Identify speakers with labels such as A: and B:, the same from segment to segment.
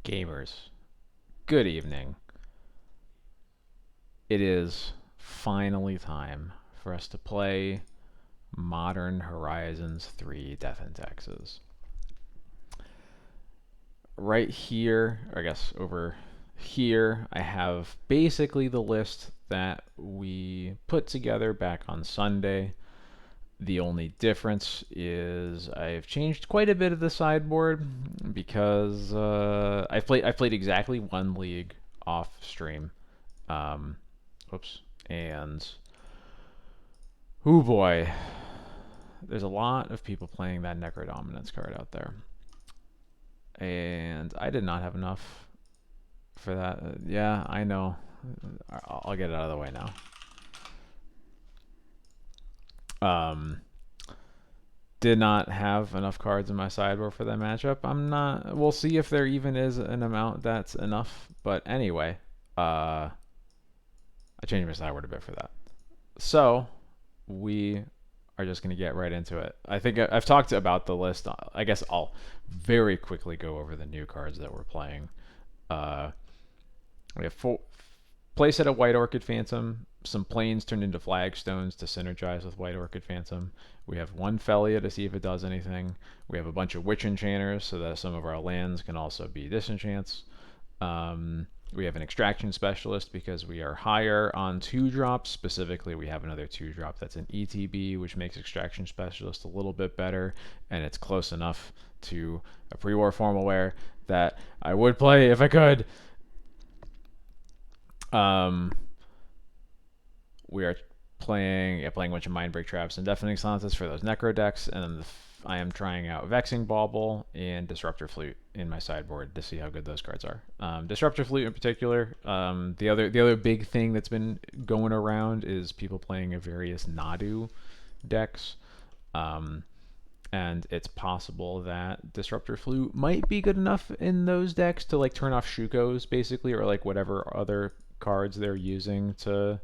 A: Gamers, good evening. It is finally time for us to play Modern Horizons 3 Death in Texas. Right here, or I guess over here, I have basically the list that we put together back on Sunday. The only difference is I've changed quite a bit of the sideboard because I've played exactly one league off stream. Um, Oops. And oh boy, there's a lot of people playing that Necrodominance card out there, and I did not have enough for that. Yeah, I know. I'll get it out of the way now. Um, did not have enough cards in my sideboard for that matchup. I'm not. We'll see if there even is an amount that's enough. But anyway, I changed my sideboard a bit for that. So we are just going to get right into it. I think I've talked about the list. I guess I'll very quickly go over the new cards that we're playing. Uh, we have four playset of White Orchid Phantom, some planes turned into flagstones to synergize with White Orchid Phantom. We have one Felia to see if it does anything. We have a bunch of Witch Enchanters so that some of our lands can also be disenchants. We have an extraction specialist because we are higher on 2-drops. Specifically, we have another 2-drop that's an ETB, which makes extraction specialist a little bit better, and it's close enough to a pre-war formal wear that I would play if I could. We are playing a bunch of Mindbreak Traps and Deafening Silences for those Necro decks, and I am trying out Vexing Bauble and Disruptor Flute in my sideboard to see how good those cards are. Disruptor Flute in particular. The other big thing that's been going around is people playing various Nadu decks. And it's possible that Disruptor Flute might be good enough in those decks to like turn off Shukos basically, or like whatever other cards they're using to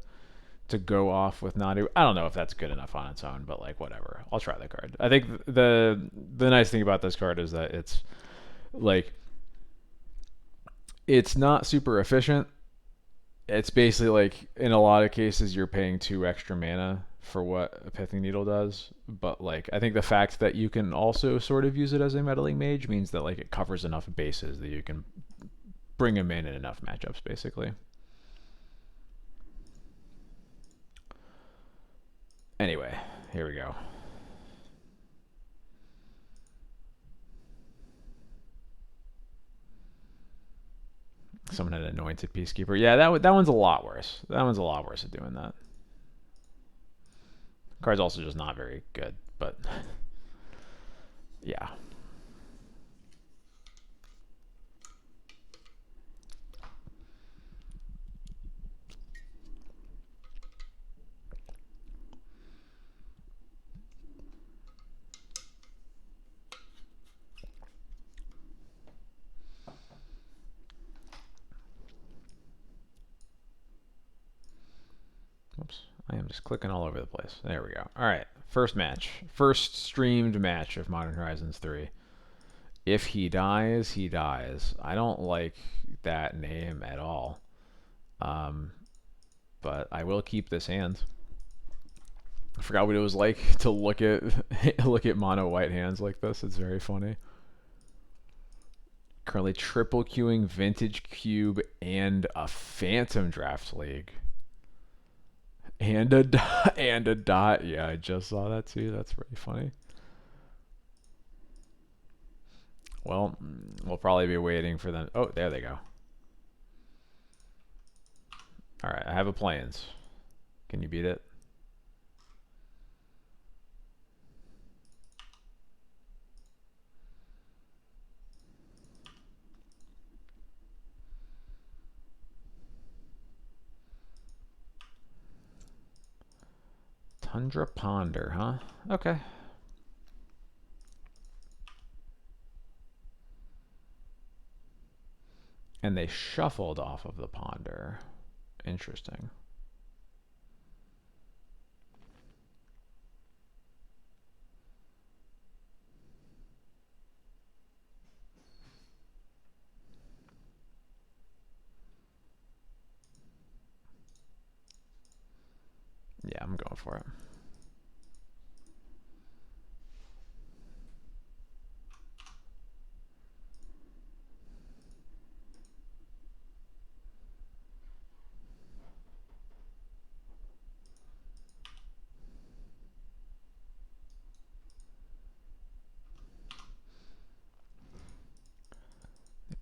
A: go off with Nadu. I don't know if that's good enough on its own, but like whatever. I'll try the card. I think the nice thing about this card is that it's like it's not super efficient. It's basically like in a lot of cases you're paying 2 extra mana for what a Pithing Needle does, but like I think the fact that you can also sort of use it as a meddling mage means that like it covers enough bases that you can bring him in enough matchups basically. Anyway, here we go. Someone had anointed Peacekeeper. Yeah, that one's a lot worse. That one's a lot worse at doing that. Card's also just not very good, but yeah. Oops. I am just clicking all over the place. There we go. All right. First match. First streamed match of Modern Horizons 3. If he dies, he dies. I don't like that name at all. But I will keep this hand. I forgot what it was like to look at mono white hands like this. It's very funny. Currently triple queuing Vintage Cube and a Phantom Draft League. And a dot, and a dot. Yeah, I just saw that too. That's pretty funny. Well, we'll probably be waiting for them. Oh, there they go. All right, I have a plans. Can you beat it? Tundra Ponder, huh? Okay. And they shuffled off of the Ponder. Interesting. Yeah, I'm going for it.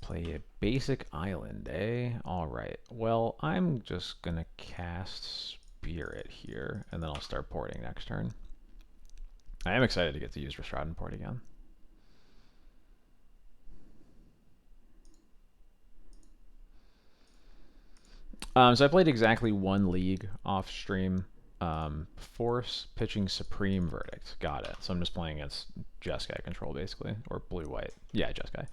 A: Play a basic island, eh? Alright. Well, I'm just gonna cast Spirit here, and then I'll start porting next turn. I am excited to get to use Restrad and port again. So I played exactly one league off stream. Force pitching Supreme Verdict. Got it. So I'm just playing against Jeskai control basically, or blue-white. Yeah, Jeskai.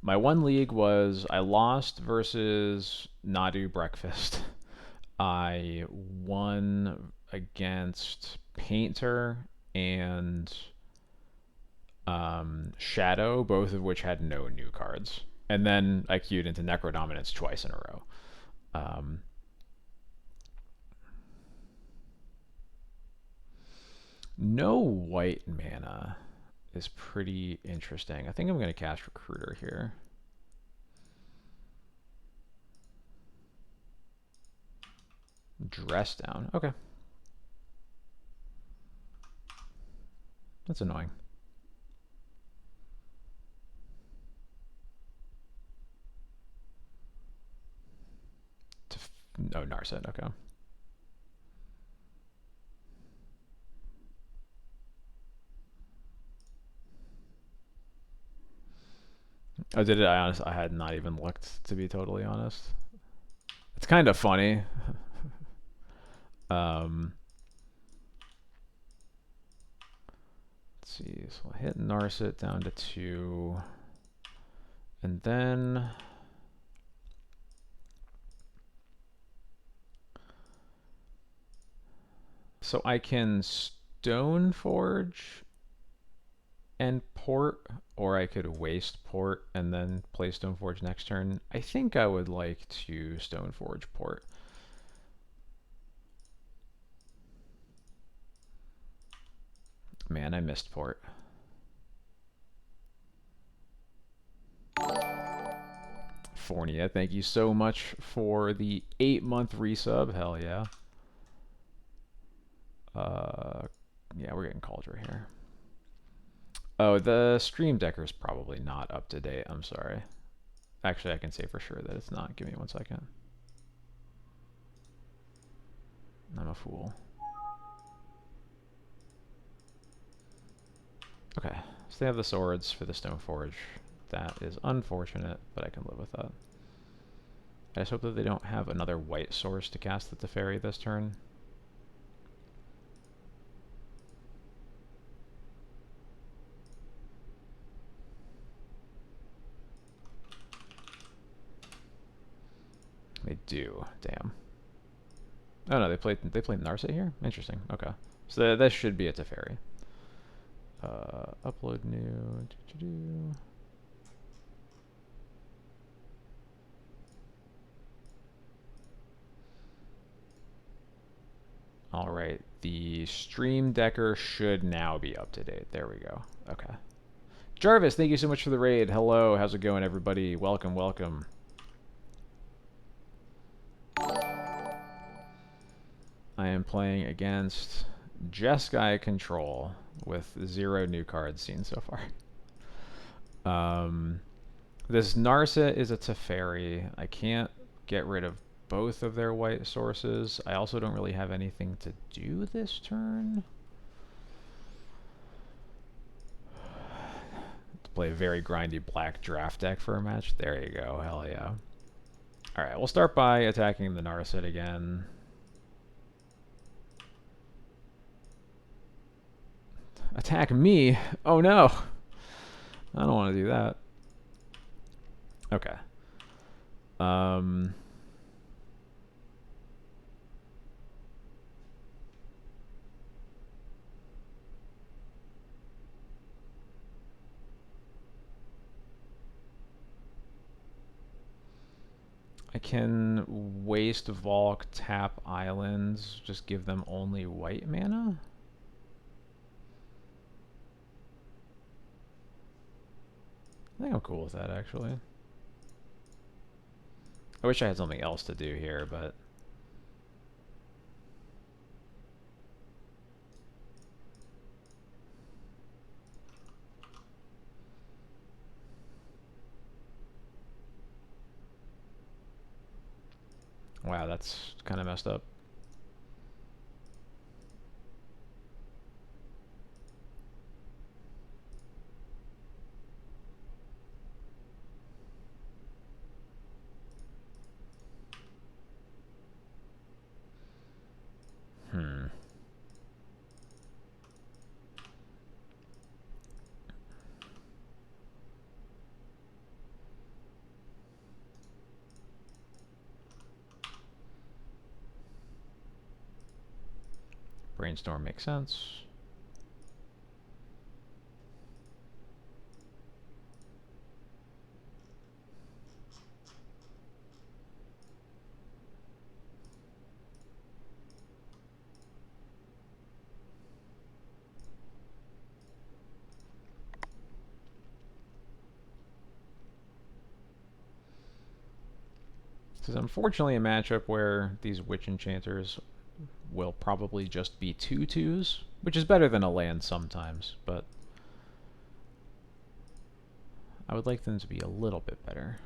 A: My one league was I lost versus Nadu Breakfast. I won against Painter and Shadow, both of which had no new cards. And then I queued into Necro Dominance twice in a row. No white mana is pretty interesting. I think I'm going to cast Recruiter here. Dress down. Okay. That's annoying. No, Narset. Okay. Oh, did it? I had not even looked, to be totally honest. It's kind of funny. Let's see. So I'll hit Narset down to 2. And then so I can Stoneforge and port, or I could waste port and then play Stoneforge next turn. I think I would like to Stoneforge port. Man, I missed port. Fornia, thank you so much for the 8-month resub. Hell yeah. Yeah, we're getting Cauldron here. Oh, the Stream Decker is probably not up to date. I'm sorry. Actually, I can say for sure that it's not. Give me 1 second. I'm a fool. Okay, so they have the swords for the Stoneforge. That is unfortunate, but I can live with that. I just hope that they don't have another white source to cast at the Teferi this turn. They do. Damn. Oh no, they played Narset here? Interesting. Okay. So that should be a Teferi. Upload new. Alright, the Stream Decker should now be up to date. There we go. Okay. Jarvis, thank you so much for the raid. Hello, how's it going, everybody? Welcome, welcome. I am playing against Jeskai Control with 0 new cards seen so far. This Narset is a Teferi. I can't get rid of both of their white sources. I also don't really have anything to do this turn. To play a very grindy black draft deck for a match. There you go. Hell yeah. Alright, we'll start by attacking the Narset again. Attack me? Oh no! I don't want to do that. Okay. I can waste Volk, tap islands, just give them only white mana? I think I'm cool with that, actually. I wish I had something else to do here, but... Wow, that's kind of messed up. Brainstorm makes sense. This is unfortunately a matchup where these Witch Enchanters will probably just be 2/2s, which is better than a land sometimes, but I would like them to be a little bit better.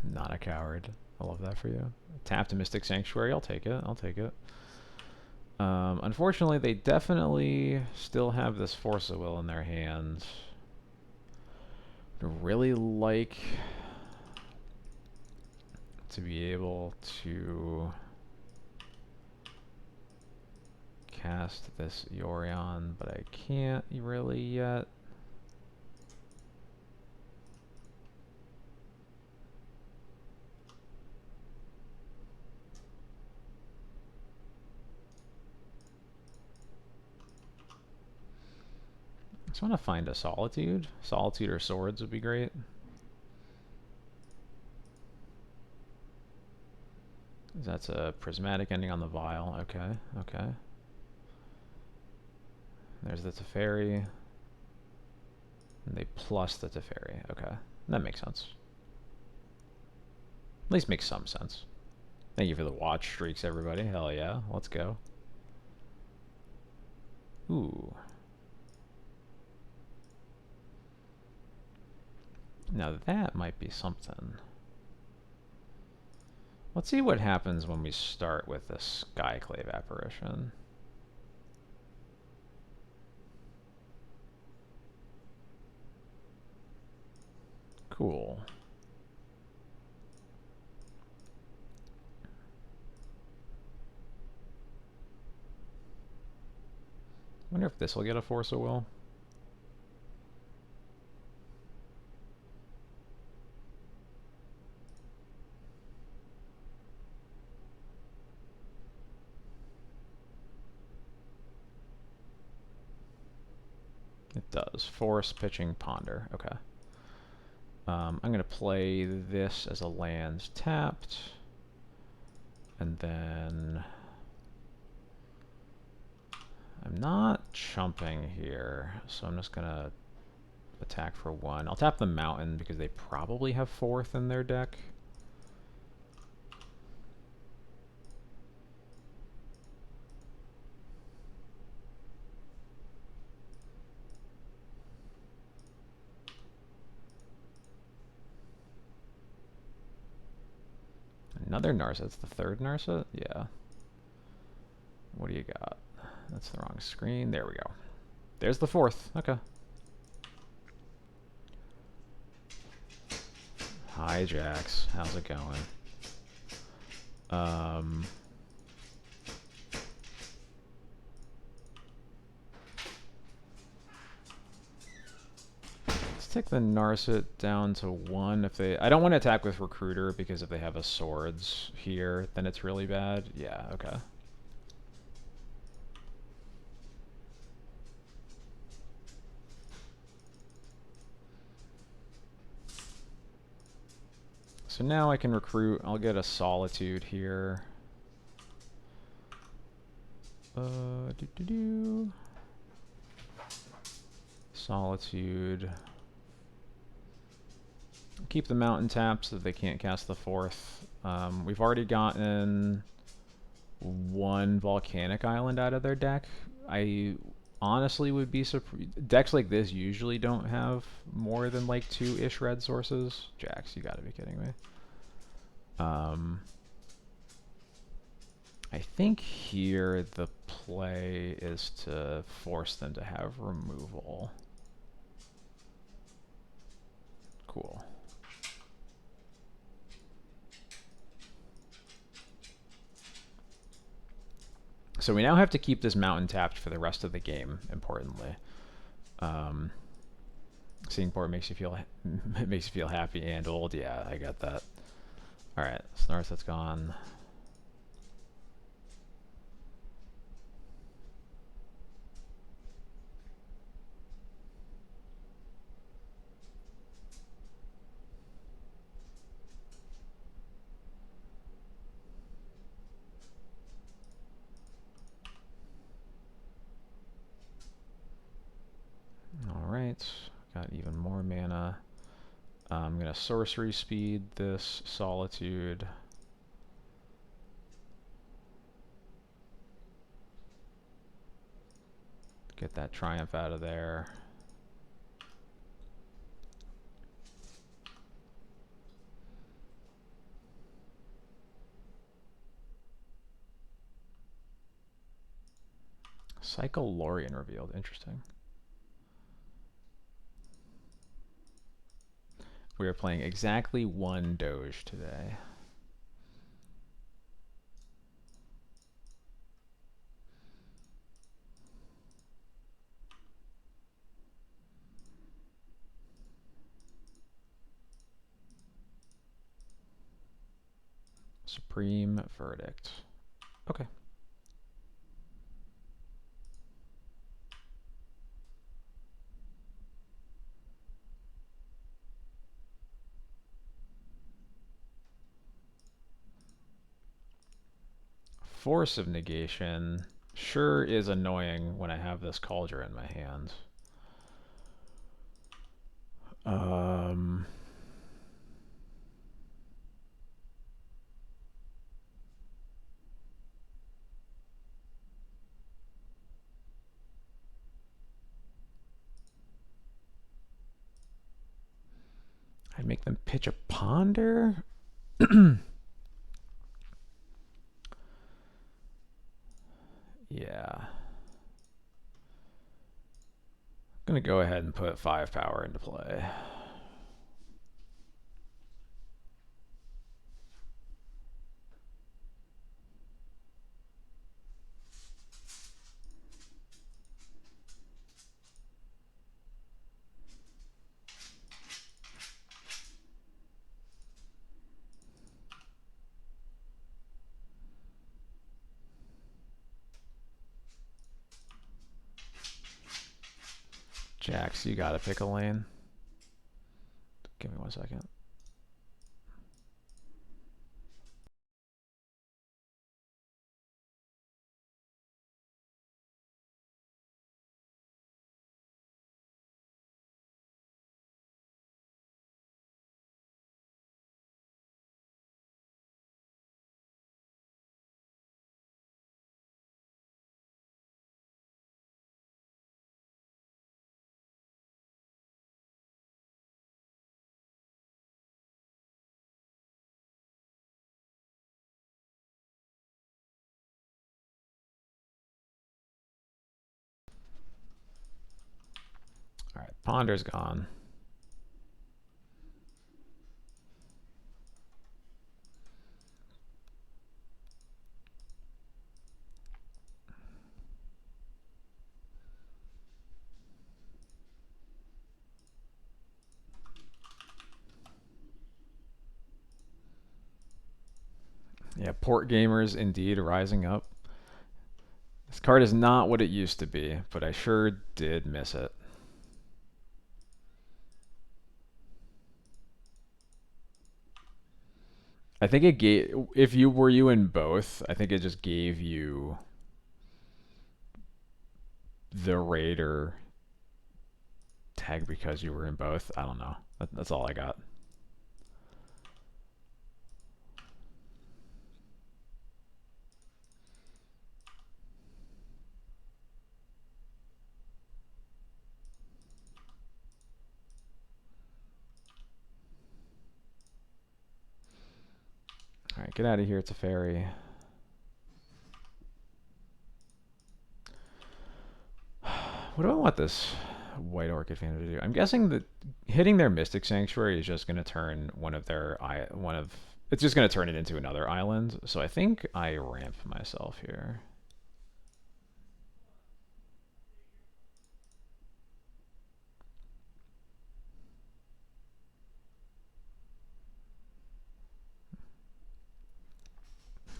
A: Not a coward. I love that for you. Tap to Mystic Sanctuary. I'll take it. I'll take it. Unfortunately, they definitely still have this Force of Will in their hand. I'd really like to be able to cast this Yorion, but I can't really yet. I just want to find a Solitude. Solitude or Swords would be great. That's a prismatic ending on the Vial. Okay, okay. There's the Teferi. And they plus the Teferi. Okay, that makes sense. At least makes some sense. Thank you for the watch streaks, everybody. Hell yeah, let's go. Ooh. Now that might be something. Let's see what happens when we start with this Skyclave Apparition. Cool. Wonder if this will get a Force of Will. It does. Force, pitching, ponder. Okay. I'm going to play this as a land tapped. And then... I'm not chumping here, so I'm just going to attack for 1. I'll tap the mountain because they probably have 4th in their deck. Another Narset. It's the 3rd Narset? Yeah. What do you got? That's the wrong screen. There we go. There's the 4th. Okay. Hi, Jax. How's it going? Let's take the Narset down to 1. If they, I don't want to attack with Recruiter because if they have a Swords here, then it's really bad. Yeah, okay. So now I can recruit. I'll get a Solitude here. Solitude. Keep the mountain tapped so that they can't cast the 4th. We've already gotten 1 volcanic island out of their deck. I honestly would be surprised. Decks like this usually don't have more than like 2-ish red sources. Jax, you gotta be kidding me. I think here the play is to force them to have removal. Cool. So we now have to keep this mountain tapped for the rest of the game, importantly. Seeing port makes you feel happy and old. Yeah, I got that. Alright, Snarth, that's gone. Alright, got even more mana. I'm gonna sorcery speed this Solitude. Get that Triumph out of there. Psycholorian revealed. Interesting. We are playing exactly 1 Doge today. Supreme Verdict. Okay. Force of Negation sure is annoying when I have this Cauldron in my hand. I'd make them pitch a Ponder? Yeah. I'm gonna go ahead and put 5 power into play. Jax, you gotta pick a lane. Give me 1 second. Alright, Ponder's gone. Yeah, port gamers indeed rising up. This card is not what it used to be, but I sure did miss it. I think it gave, if you were you in both, I think it just gave you the Raider tag because you were in both. I don't know. That's all I got. All right, get out of here. It's a fairy. What do I want this White Orchid fan to do? I'm guessing that hitting their Mystic Sanctuary is just going to turn it's just going to turn it into another island. So I think I ramp myself here.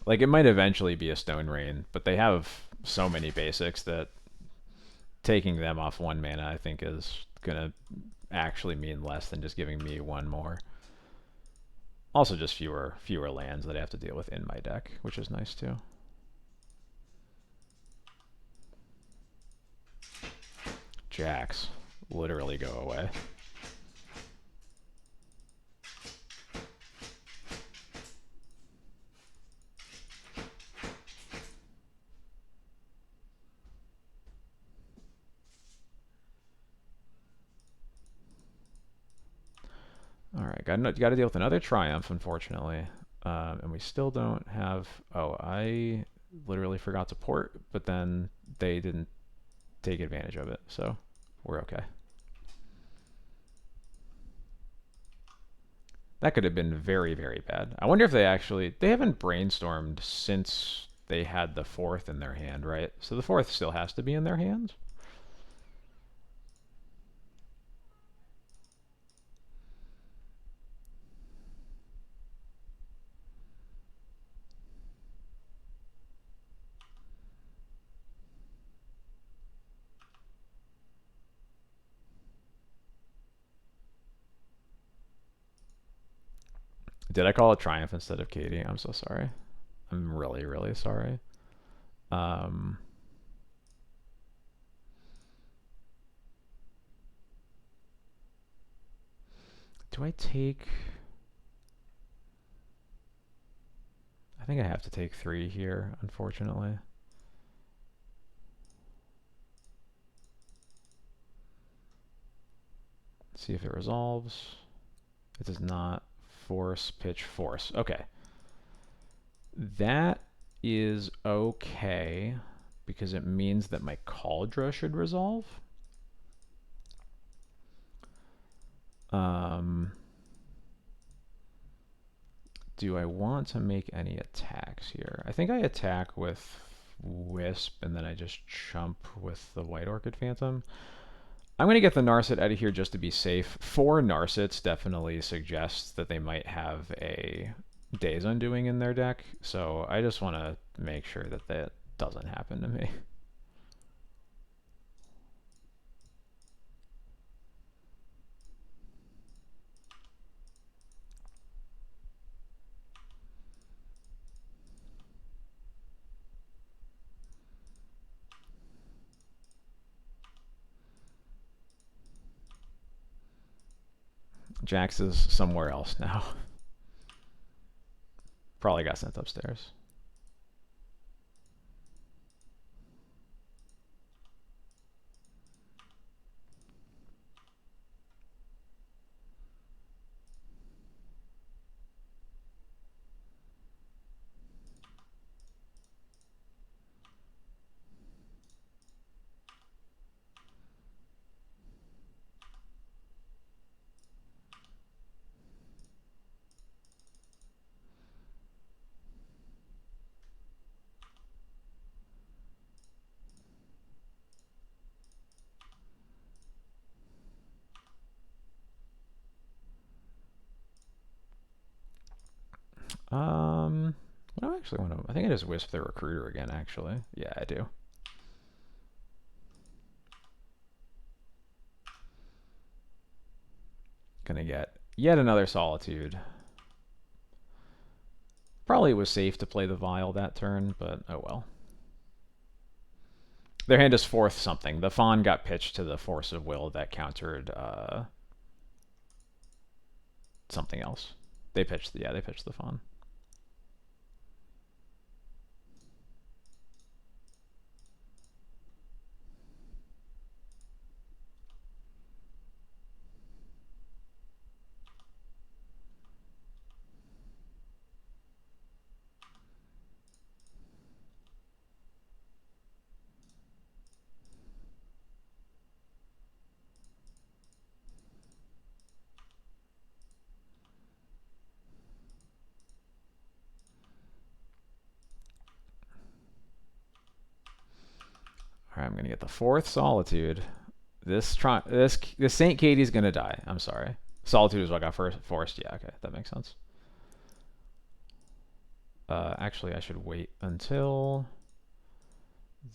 A: Like it might eventually be a Stone Rain, but they have so many basics that taking them off 1 mana I think is gonna actually mean less than just giving me one more. Also just fewer lands that I have to deal with in my deck, which is nice too. Jax, literally go away. All right, got to deal with another Triumph, unfortunately, and we still don't have. Oh, I literally forgot to port, but then they didn't take advantage of it, so we're okay. That could have been very, very bad. I wonder if they haven't brainstormed since they had the fourth in their hand, right? So the fourth still has to be in their hands. Did I call it Triumph instead of Katie? I'm so sorry. I'm really, really sorry. Um, do I take... I think I have to take 3 here, unfortunately. See if it resolves. It does not. Force, pitch, force. Okay. That is okay because it means that my Cauldra should resolve. Do I want to make any attacks here? I think I attack with Wisp and then I just chump with the White Orchid Phantom. I'm going to get the Narset out of here just to be safe. 4 Narsets definitely suggests that they might have a Days Undoing in their deck, so I just want to make sure that that doesn't happen to me. Jax is somewhere else now. Probably got sent upstairs. What do I actually want to... I think I just Wisp the Recruiter again, actually. Yeah, I do. Gonna get yet another Solitude. Probably was safe to play the Vial that turn, but oh well. Their hand is fourth something. The Fawn got pitched to the Force of Will that countered something else. They pitched the Fawn. All right, I'm gonna get the fourth Solitude. This Saint Katie's gonna die. I'm sorry. Solitude is what got forced. Yeah, okay, that makes sense. Actually, I should wait until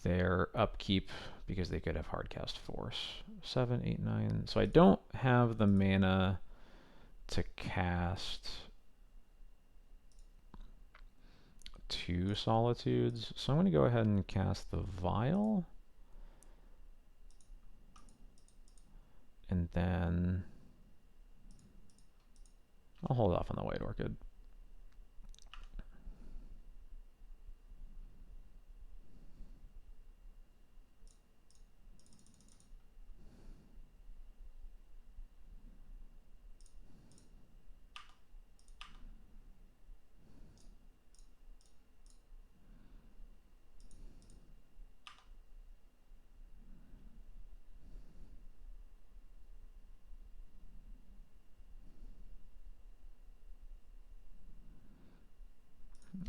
A: their upkeep because they could have hardcast Force. 7, 8, 9. So I don't have the mana to cast 2 Solitudes. So I'm going to go ahead and cast the Vial. And then I'll hold off on the White Orchid.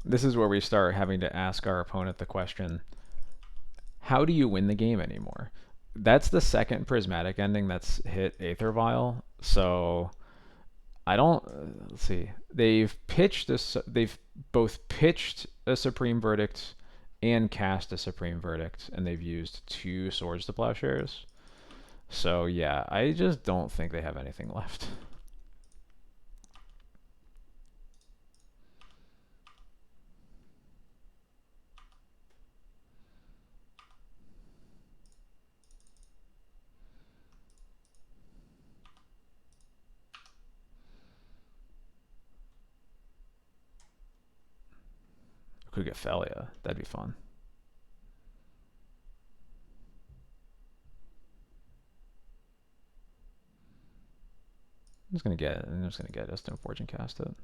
A: This is where we start having to ask our opponent the question, how do you win the game anymore? That's the second prismatic ending that's hit Aether Vial. So I don't, let's see. They've both pitched a Supreme Verdict and cast a Supreme Verdict, and they've used 2 Swords to Plowshares. So yeah, I just don't think they have anything left. Could get Felia. That'd be fun. I'm just gonna get a Stone Forge and cast it.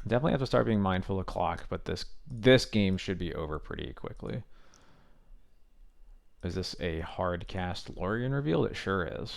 A: Definitely have to start being mindful of clock, but this game should be over pretty quickly. Is this a hard cast Lorien reveal? It sure is.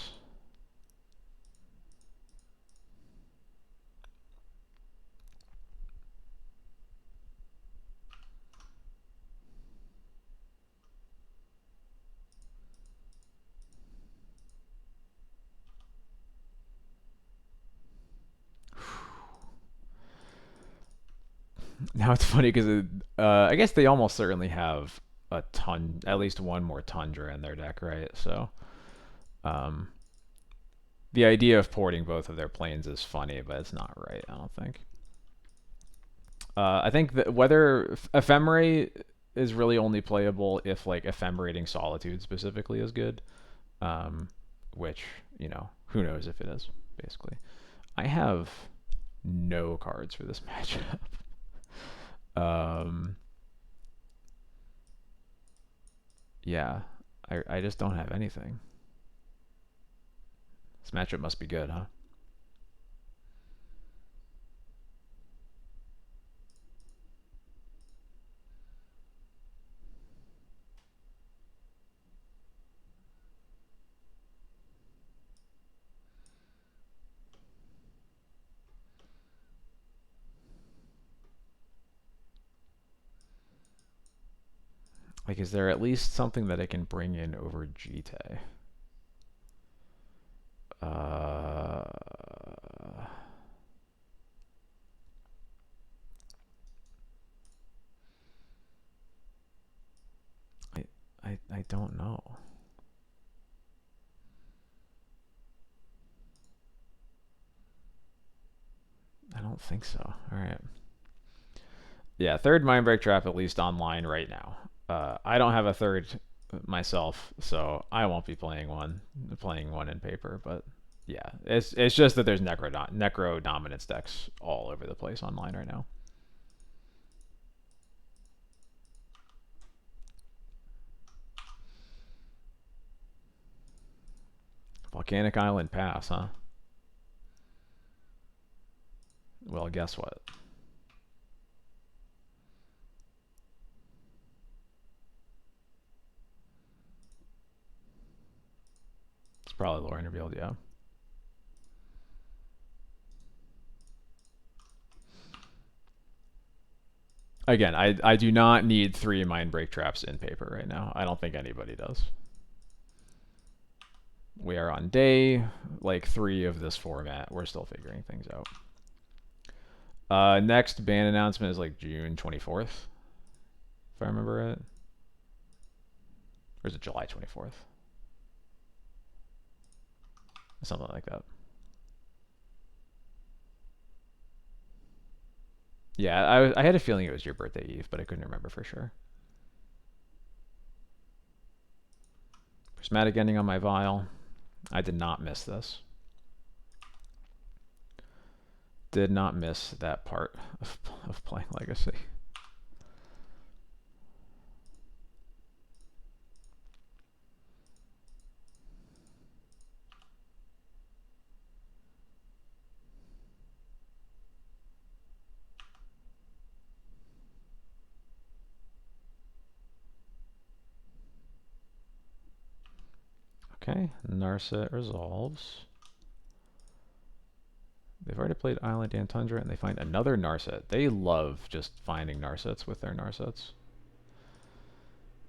A: Now it's funny because I guess they almost certainly have a ton, at least one more Tundra in their deck, right? So um, the idea of porting both of their planes is funny, but it's not right, I don't think. I think that whether Ephemerate is really only playable if like Ephemerating Solitude specifically is good, which, you know, who knows if it is, basically. I have no cards for this matchup. Yeah, I just don't have anything. This matchup must be good, huh? Like, is there at least something that I can bring in over Jite? Uh, don't think so. All right. Yeah, third Mindbreak Trap at least online right now. I don't have a third myself, so I won't be playing one in paper. But yeah, it's just that there's necro dominance decks all over the place online right now. Volcanic Island pass, huh? Well, guess what? It's probably Lore Revealed, yeah. Again, I do not need 3 Mindbreak Traps in paper right now. I don't think anybody does. We are on day like 3 of this format. We're still figuring things out. Next ban announcement is like June 24th, if I remember it. Or is it July 24th? Something like that. Yeah, I had a feeling it was your birthday, Eve, but I couldn't remember for sure. Prismatic ending on my vial. I did not miss this. Did not miss that part of playing Legacy. Okay, Narset resolves. They've already played Island and Tundra, and they find another Narset. They love just finding Narsets with their Narsets.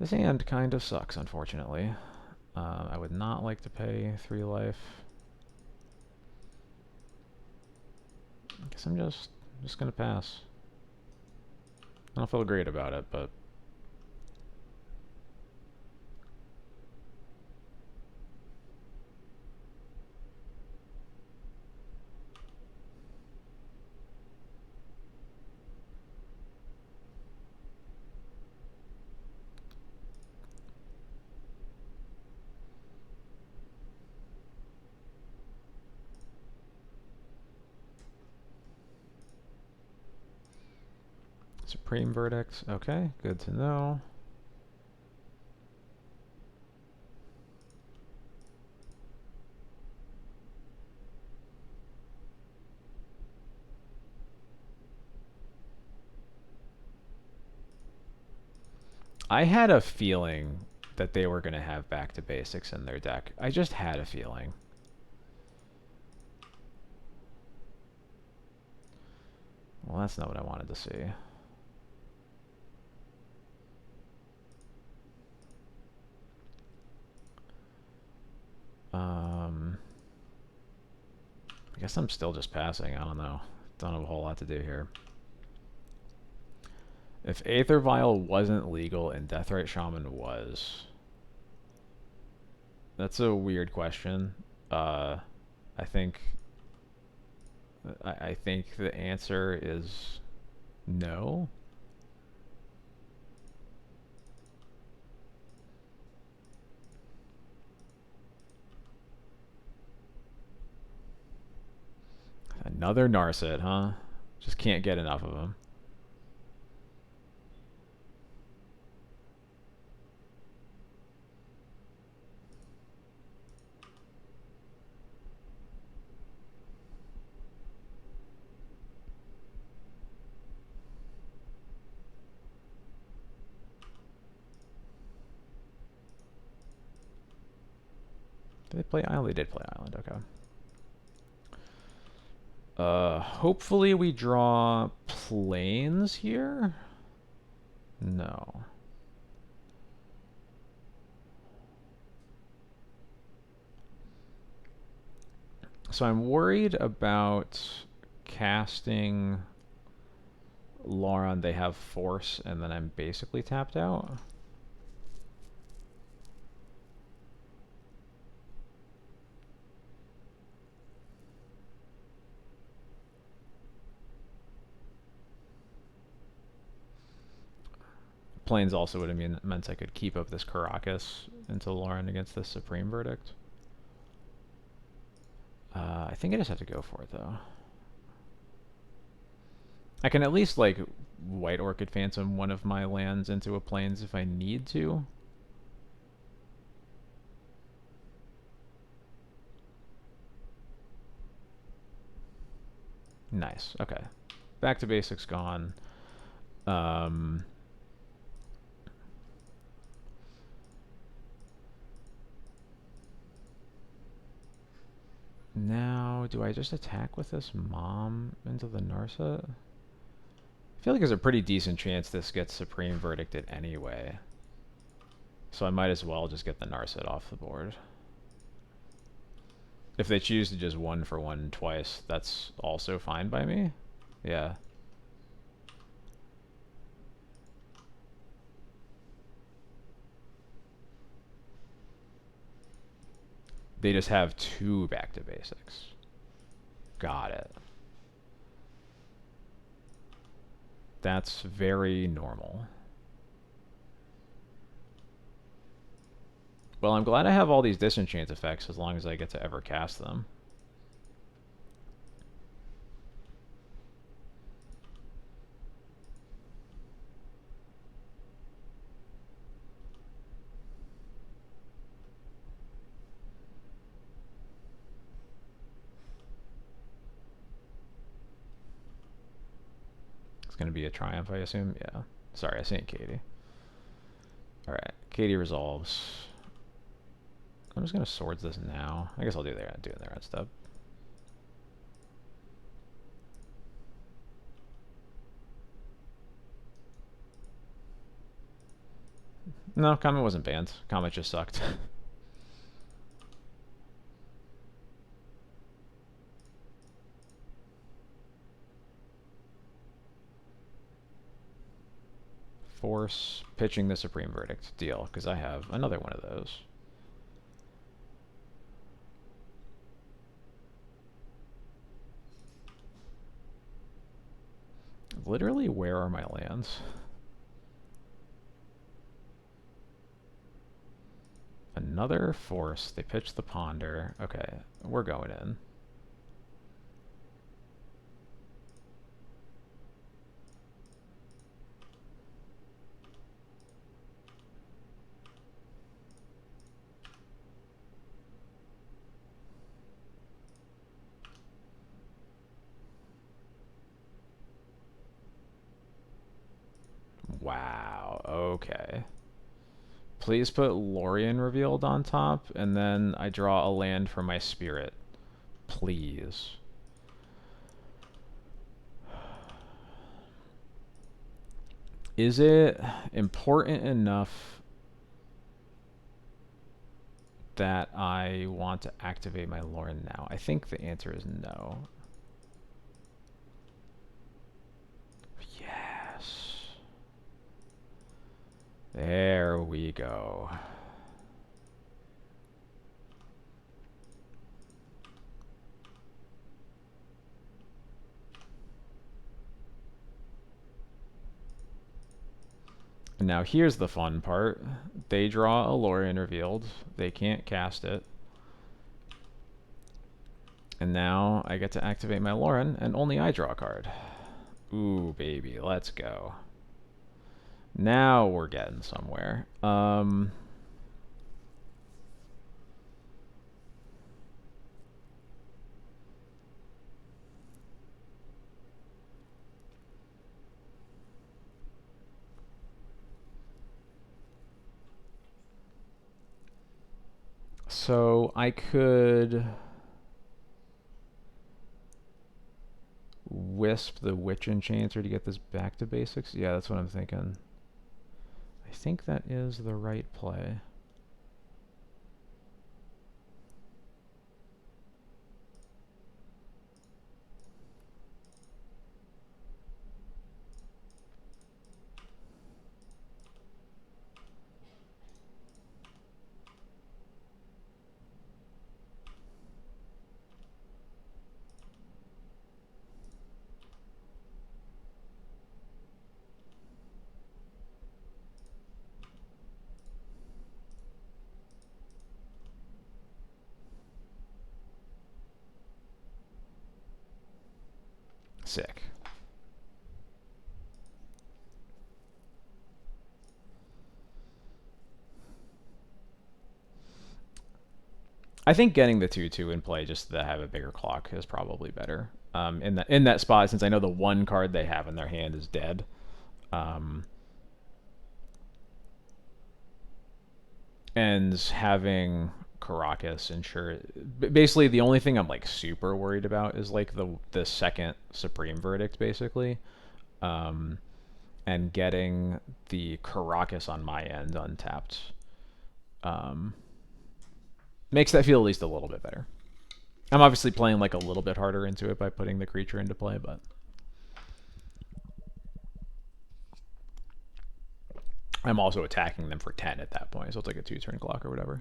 A: This hand kind of sucks, unfortunately. I would not like to pay 3 life. I guess I'm just gonna pass. I don't feel great about it, but Supreme Verdict. Okay, good to know. I had a feeling that they were going to have Back to Basics in their deck. I just had a feeling. Well, that's not what I wanted to see. I guess I'm still just passing. I don't know. Don't have a whole lot to do here. If Aether Vial wasn't legal and Deathrite Shaman was... That's a weird question. I think the answer is no. Another Narset, huh? Just can't get enough of them. Did they play Island? They did play Island, okay. Hopefully we draw planes here? No. So I'm worried about casting Lauren. They have Force, and then I'm basically tapped out. Plains also would have meant I could keep up this Caracas into Lauren against this Supreme Verdict. I think I just have to go for it, though. I can at least, like, White Orchid Phantom one of my lands into a Plains if I need to. Nice. Okay. Back to basics gone. Now, do I just attack with this Mom into the Narset? I feel like there's a pretty decent chance this gets Supreme Verdicted anyway. So I might as well just get the Narset off the board. If they choose to just 1-for-1 twice, that's also fine by me. Yeah. They just have 2 back to basics. Got it. That's very normal. Well, I'm glad I have all these disenchant effects as long as I get to ever cast them. It's going to be a triumph, I assume? Yeah. Sorry, I seen Katie. Alright, Katie resolves. I'm just going to swords this now. I guess I'll do it in the red step. No, Comet wasn't banned. Comet just sucked. Force pitching the Supreme Verdict. Deal, because I have another one of those. Literally, where are my lands? Another force. They pitch the Ponder. Okay, we're going in. Wow, okay. Please put Lorien revealed on top, and then I draw a land for my spirit. Please. Is it important enough that I want to activate my Lorien now? I think the answer is no. Yes. There we go. Now here's the fun part. They draw a Lorien revealed. They can't cast it. And now I get to activate my Lorien, and only I draw a card. Ooh, baby, let's go. Now we're getting somewhere. So I could Wisp the Witch Enchanter to get this back to basics. Yeah, that's what I'm thinking. I think that is the right play. Sick. I think getting the 2/2 in play just to have a bigger clock is probably better. In that spot, since I know the one card they have in their hand is dead. And having Caracas ensure basically the only thing I'm like super worried about is like the second Supreme Verdict basically. And getting the Caracas on my end untapped makes that feel at least a little bit better. I'm obviously playing like a little bit harder into it by putting the creature into play, but I'm also attacking them for 10 at that point, so it's like a 2-turn clock or whatever.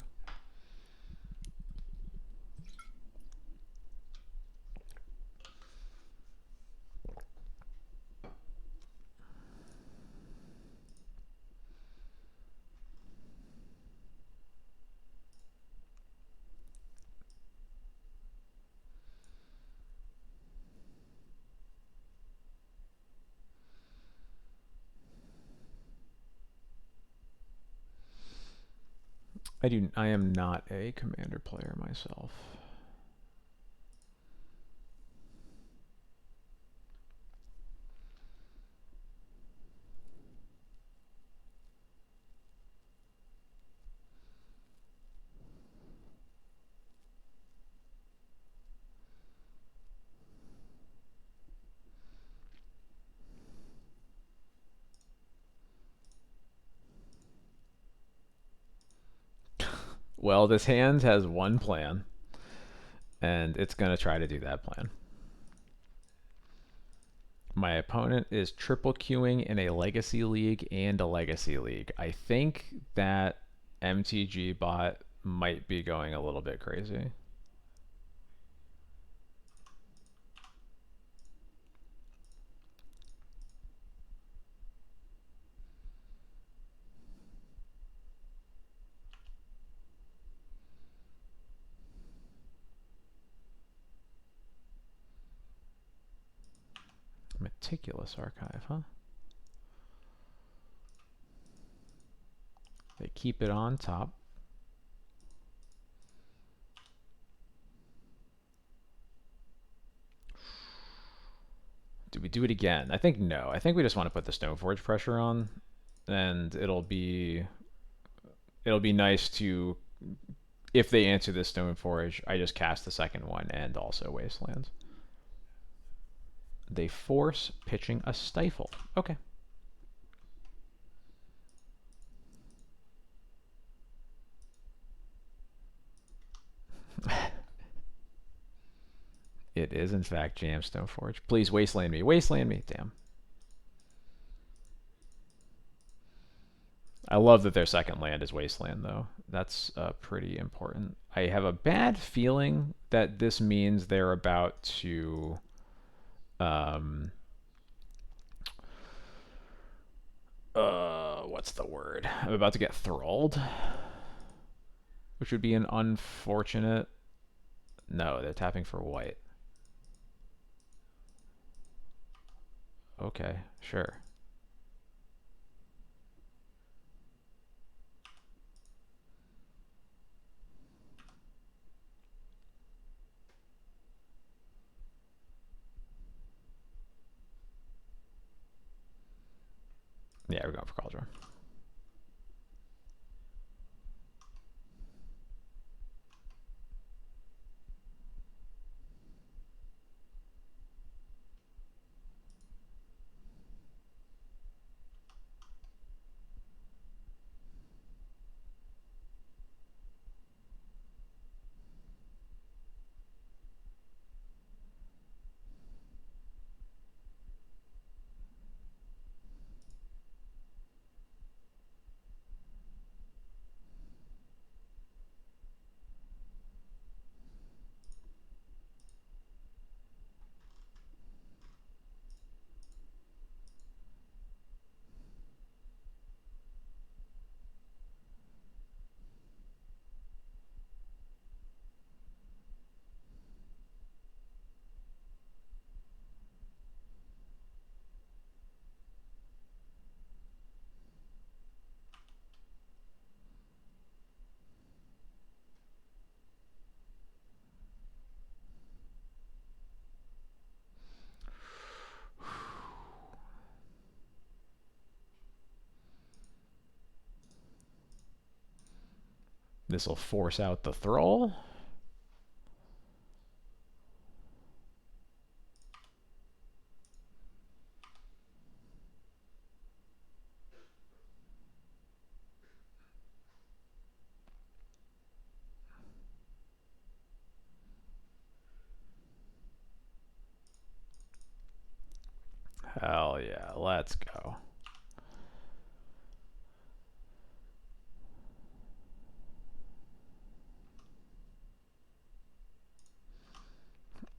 A: I am not a commander player myself. Well, this hand has one plan, and it's going to try to do that plan. My opponent is triple queuing in a Legacy League and a Legacy League. I think that MTG bot might be going a little bit crazy. Meticulous Archive, huh? They keep it on top. Do we do it again? I think no. I think we just want to put the Stoneforge pressure on, and it'll be nice to, if they answer this Stoneforge, I just cast the second one and also Wastelands. They force pitching a Stifle. Okay. It is, in fact, Jam Stoneforge. Please Wasteland me. Wasteland me. Damn. I love that their second land is Wasteland, though. That's pretty important. I have a bad feeling that this means they're about to... what's the word? I'm about to get thralled, which would be an unfortunate... No, they're tapping for white. Okay, sure. Yeah, we're going for Cauldron. This will force out the Thrall. Hell yeah, let's go.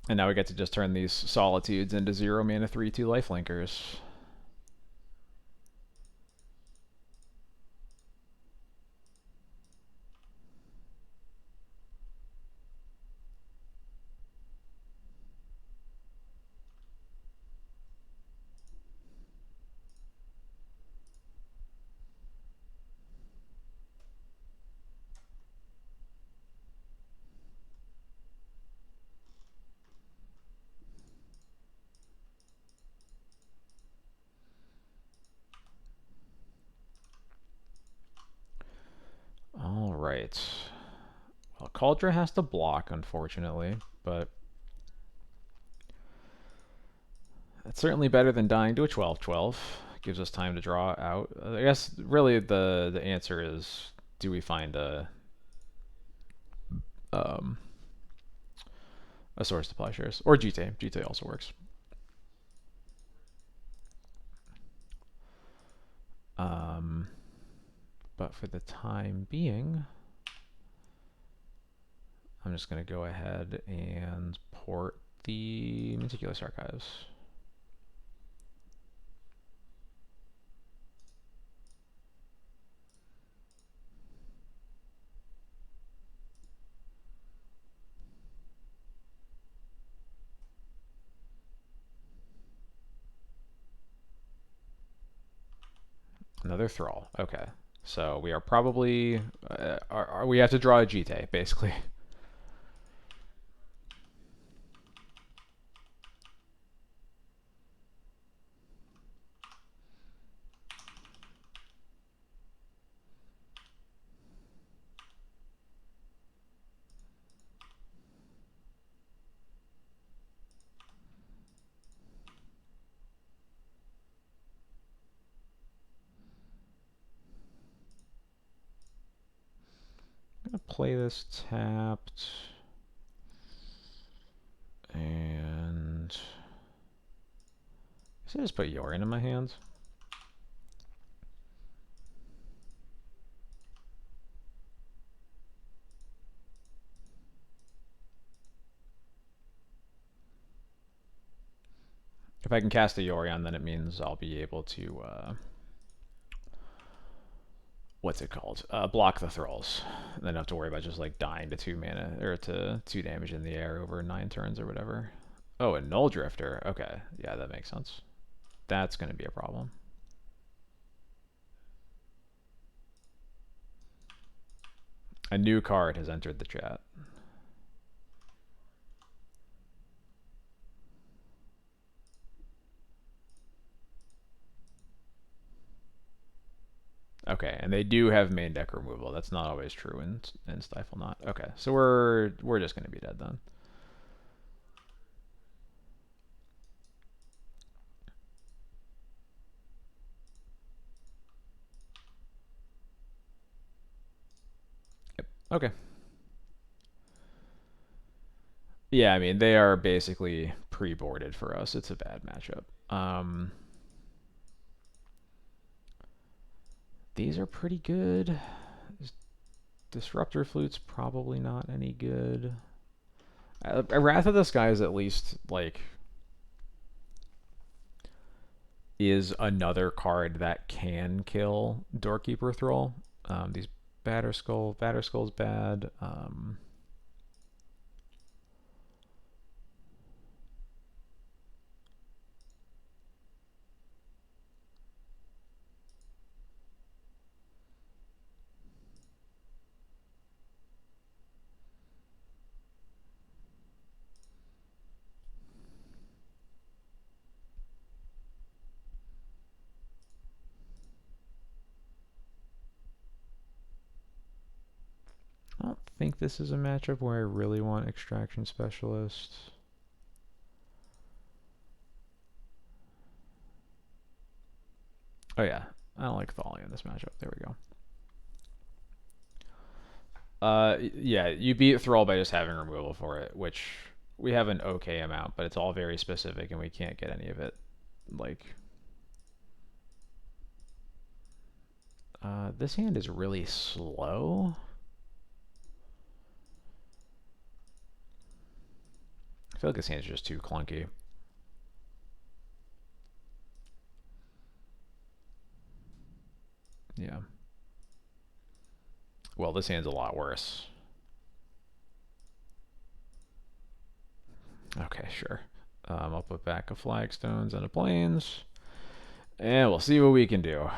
A: And now we get to just turn these Solitudes into 0 mana 3/2 lifelinkers. All right. Well, Kaldra has to block, unfortunately, but it's certainly better than dying to a 12/12. Gives us time to draw out. I guess really the answer is, do we find um, a source to plowshares or GTA? GTA also works. But for the time being, I'm just going to go ahead and port the Meticulous Archives. Another Thrall. Okay. So we are probably... we have to draw a GTA, basically. I'm going to play this tapped. And... I just put Yorion in my hands. If I can cast a Yorion, then it means I'll be able to, what's it called? Block the Thralls. And then I don't have to worry about just like dying to 2 mana, or to 2 damage in the air over 9 turns or whatever. Oh, a Null Drifter. Okay, yeah, that makes sense. That's going to be a problem. A new card has entered the chat. Okay, and they do have main deck removal. That's not always true in Stifle Not. Okay, so we're just going to be dead then. Yep. Okay. Yeah, I mean, they are basically pre-boarded for us. It's a bad matchup. These are pretty good. Disruptor Flute's probably not any good. Wrath of the Sky is at least, like, is another card that can kill Doorkeeper Thrall. These Batterskull's bad. think this is a matchup where I really want Extraction Specialist. Oh yeah, I don't like Thalia in this matchup. There we go. Yeah, you beat Thrall by just having removal for it, which we have an okay amount, but it's all very specific and we can't get any of it. Like, this hand is really slow. I feel like this hand is just too clunky. Yeah. Well, this hand's a lot worse. Okay, sure. I'll put back a Flagstones and a Plains. And we'll see what we can do.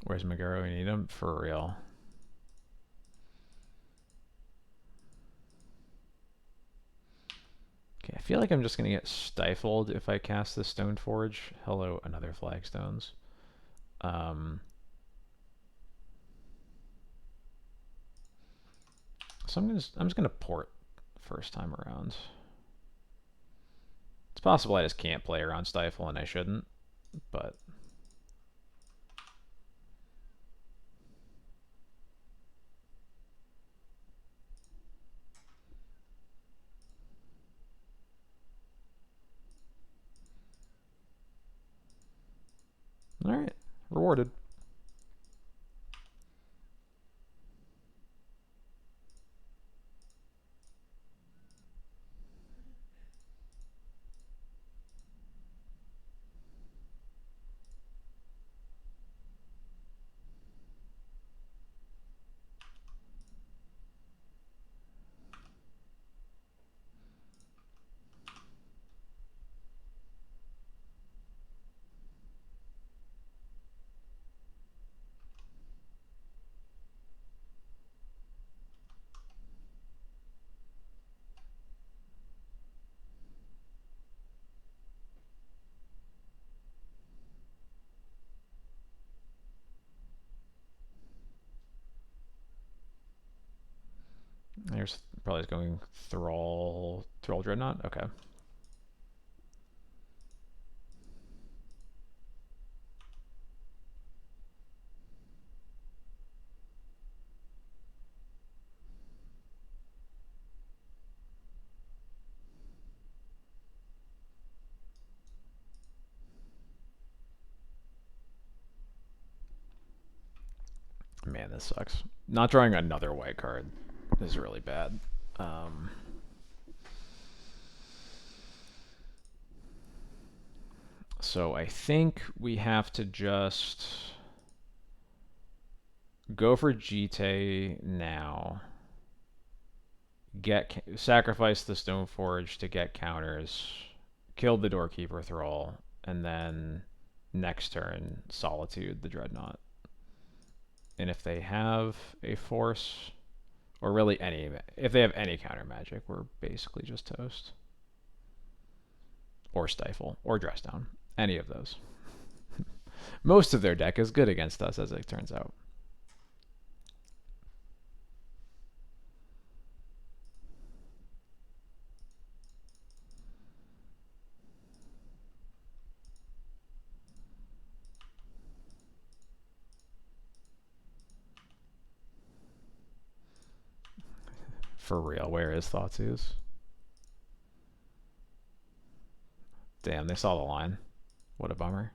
A: Where's Meguro? We need him for real. Okay, I feel like I'm just going to get stifled if I cast the Stoneforge. Hello, another Flagstones. So I'm just gonna port first time around. It's possible I just can't play around Stifle and I shouldn't, but all right, rewarded. There's probably going Thrall Dreadnought. Okay. Man, this sucks. Not drawing another white card is really bad. So I think we have to just go for Jite now. Sacrifice the Stoneforge to get counters. Kill the Doorkeeper Thrall, and then next turn Solitude the Dreadnought. And if they have a force, or really if they have any counter magic, we're basically just toast. Or Stifle, or Dress Down. Any of those. Most of their deck is good against us, as it turns out. For real, where is Thoughtseize? Damn, they saw the line. What a bummer.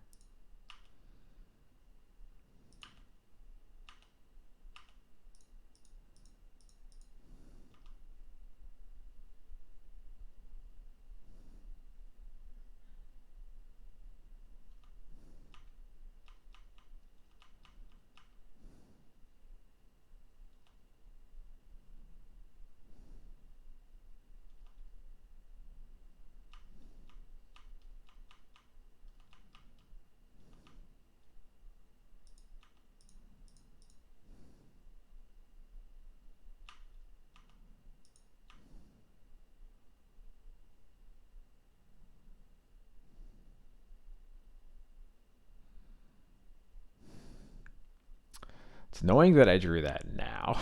A: It's annoying that I drew that now.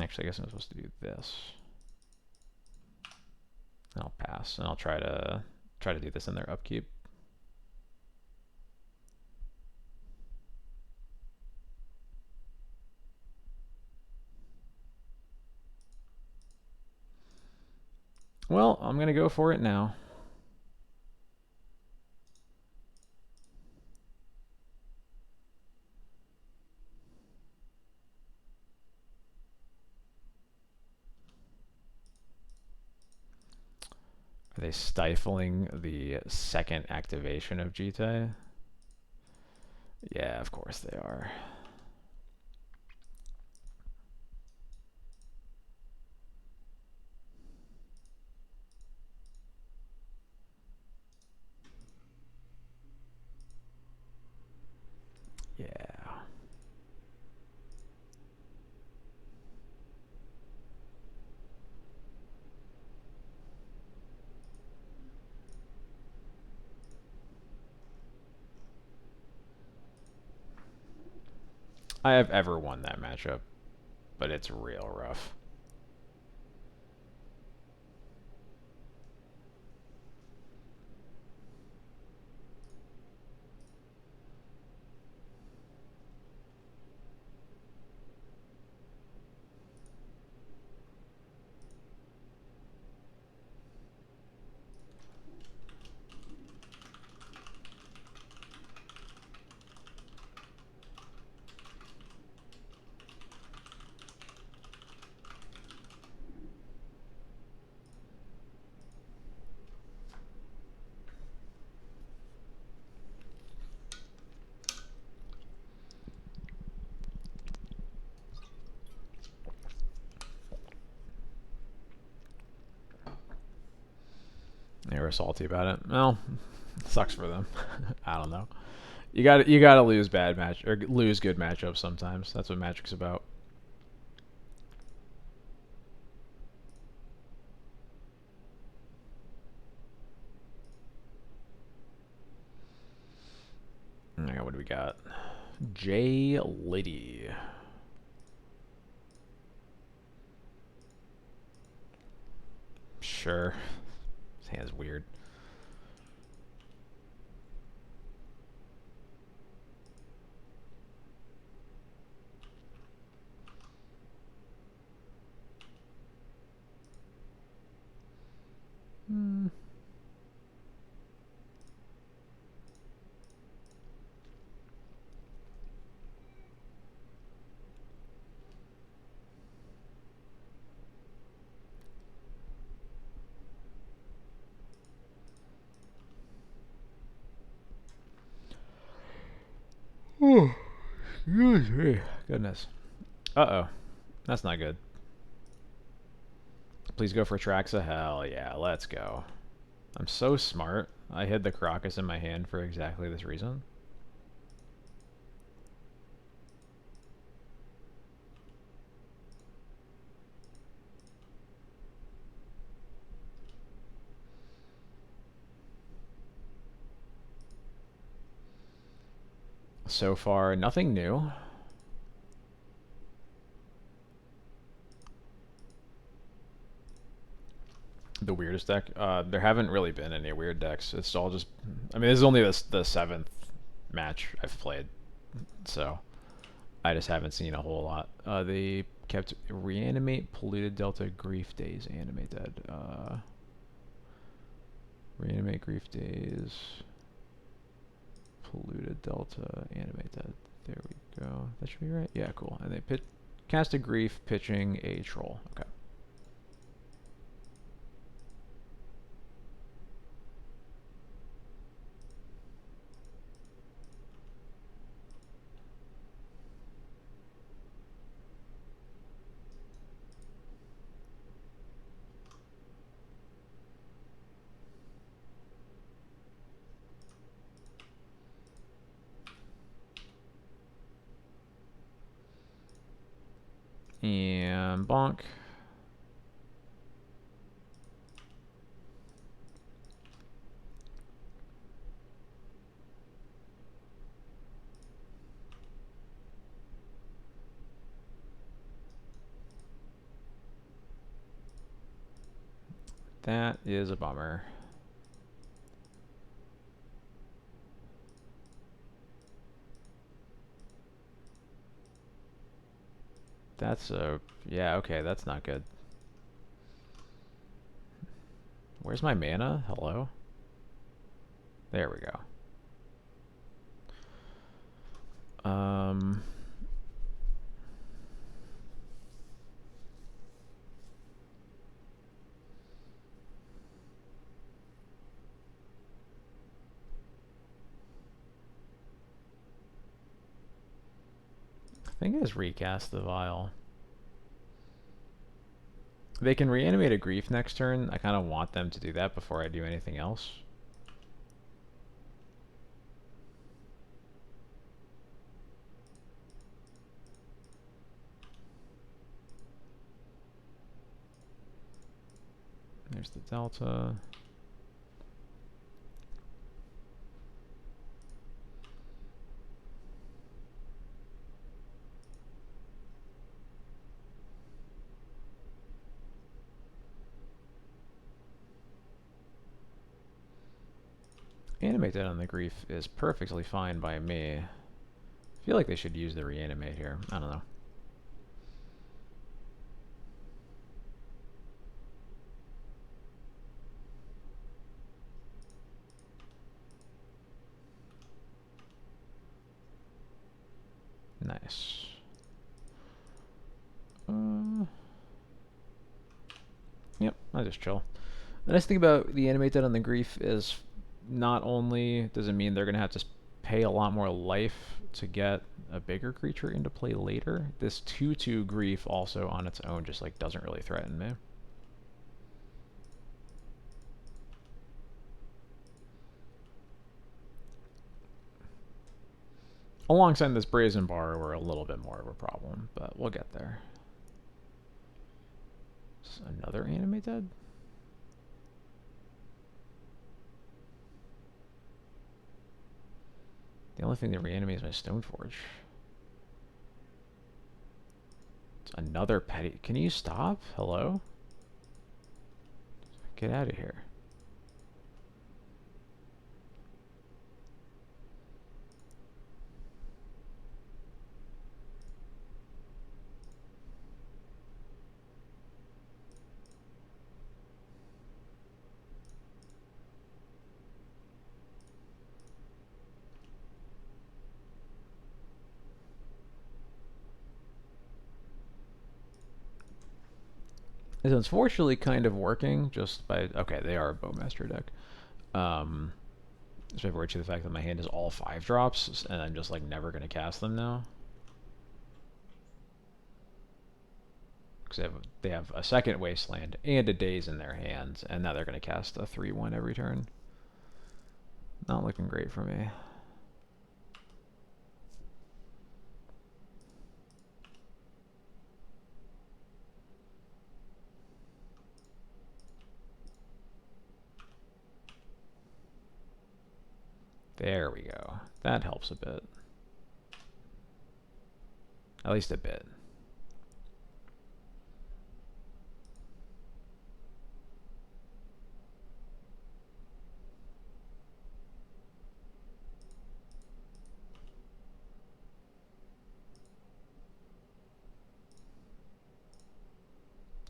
A: Actually, I guess I'm supposed to do this. I'll pass, and I'll try to do this in their upkeep. Well, I'm gonna go for it now. Are they stifling the second activation of Jeskai? Yeah, of course they are. Yeah. I have ever won that matchup, but it's real rough. They were salty about it. Well, sucks for them. I don't know. You gotta lose bad match or lose good matchups sometimes. That's what Magic's about. Alright, what do we got? J Liddy. Sure. His hand's weird. Hmm. Oh, excuse me. Goodness. Uh-oh. That's not good. Please go for Traxa. Hell yeah, let's go. I'm so smart. I hid the Caracas in my hand for exactly this reason. So far, nothing new. The weirdest deck? There haven't really been any weird decks. It's all just... I mean, this is only the seventh match I've played, so I just haven't seen a whole lot. They kept Reanimate, Polluted Delta, Grief Days, Animate Dead. Reanimate, Grief Days, Polluted Delta, Animate Dead. There we go. That should be right. Yeah, cool. And they cast a Grief, pitching a Troll. Okay. And bonk. That is a bummer. That's a... Yeah, okay, that's not good. Where's my mana? Hello? There we go. I think it's recast the vial. They can reanimate a grief next turn. I kind of want them to do that before I do anything else. There's the delta. Animate that on the grief is perfectly fine by me. I feel like they should use the reanimate here. I don't know. Nice. Yep, I just chill. The nice thing about the animate that on the grief is not only does it mean they're going to have to pay a lot more life to get a bigger creature into play later, this 2/2 grief also on its own just like doesn't really threaten me. Alongside this brazen bar, we're a little bit more of a problem, but we'll get there. Is another animate dead? The only thing that reanimates my Stoneforge. It's another petty. Can you stop? Hello? Get out of here. It's unfortunately kind of working just by... Okay, they are a Bowmaster deck. Just by virtue of the fact that my hand is all 5-drops, and I'm just like never going to cast them now. Because they have a second Wasteland and a Daze in their hands, and now they're going to cast a 3/1 every turn. Not looking great for me. There we go. That helps a bit. At least a bit.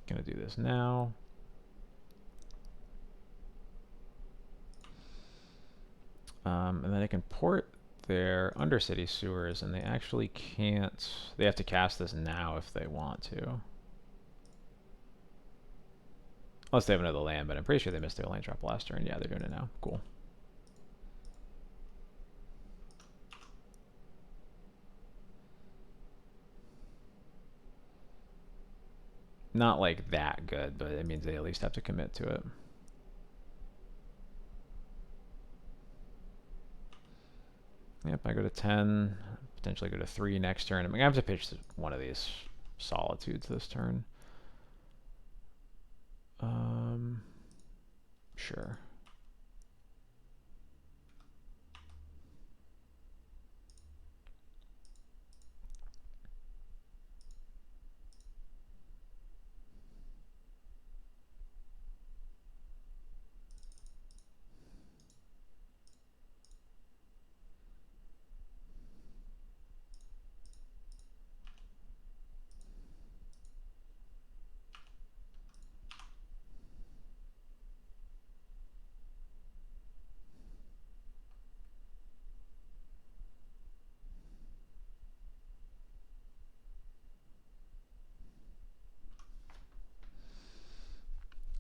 A: Gonna do this now. And then I can port their Undercity sewers, and they actually can't... They have to cast this now if they want to. Unless they have another land, but I'm pretty sure they missed their land drop last turn. Yeah, they're doing it now. Cool. Not like that good, but it means they at least have to commit to it. Yep, I go to 10, potentially go to 3 next turn. I'm going to have to pitch one of these Solitudes this turn. Sure.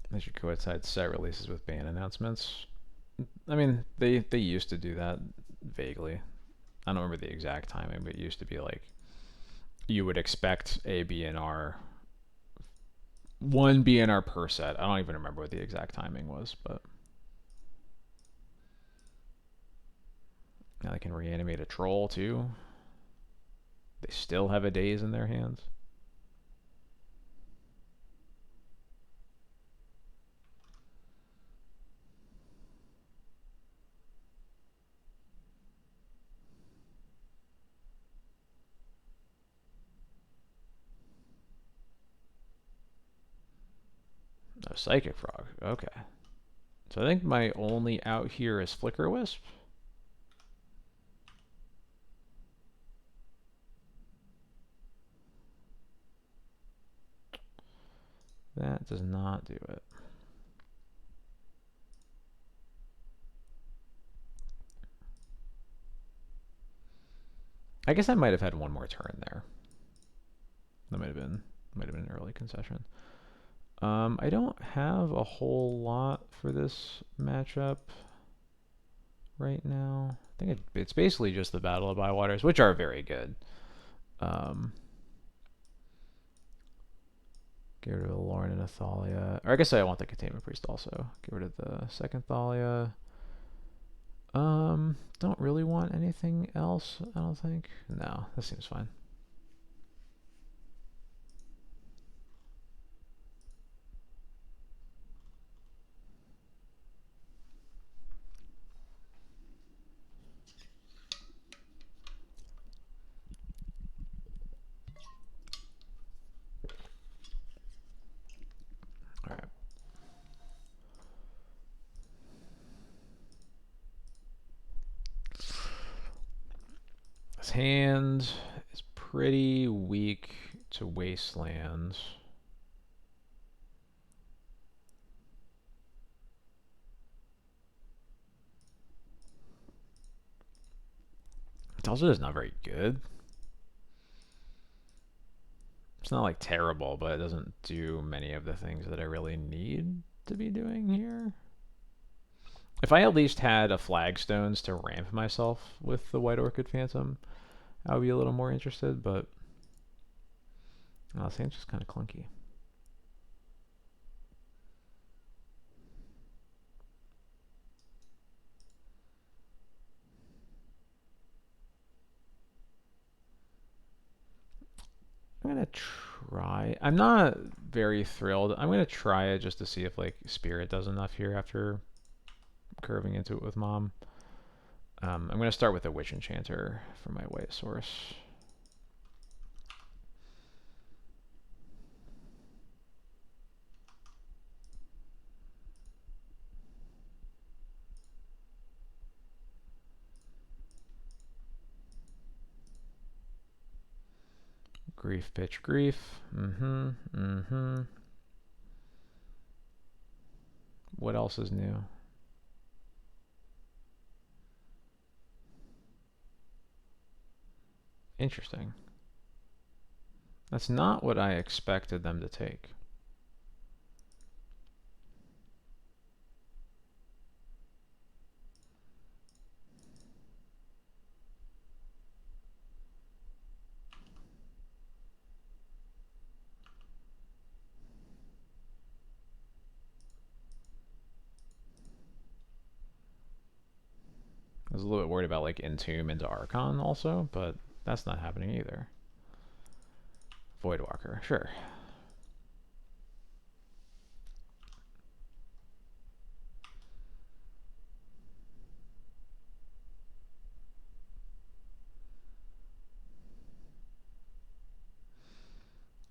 A: They should coincide set releases with ban announcements. I mean, they used to do that vaguely. I don't remember the exact timing, but it used to be like you would expect a BNR, one BNR per set. I don't even remember what the exact timing was, but now they can reanimate a troll too. They still have a daze in their hands. Oh, Psychic Frog. Okay. So I think my only out here is Flicker Wisp. That does not do it. I guess I might have had one more turn there. That might have been an early concession. I don't have a whole lot for this matchup right now. I think it's basically just the Battle of Bywaters, which are very good. Get rid of the Lauren and Athalia. Or I guess I want the Containment Priest also. Get rid of the second Thalia. Don't really want anything else, I don't think. No, that seems fine. Alright. This hand is pretty weak to Wasteland. It's also just not very good. It's not like terrible, but it doesn't do many of the things that I really need to be doing here. If I at least had a Flagstones to ramp myself with the White Orchid Phantom, I would be a little more interested, but this hand's just kind of clunky. I'm gonna try. I'm not very thrilled. I'm gonna try it just to see if like Spirit does enough here after curving into it with Mom. I'm gonna start with a Witch Enchanter for my white source. Grief, pitch, grief. What else is new? Interesting. That's not what I expected them to take. I was a little bit worried about like Entomb into Archon also, but that's not happening either. Voidwalker, sure.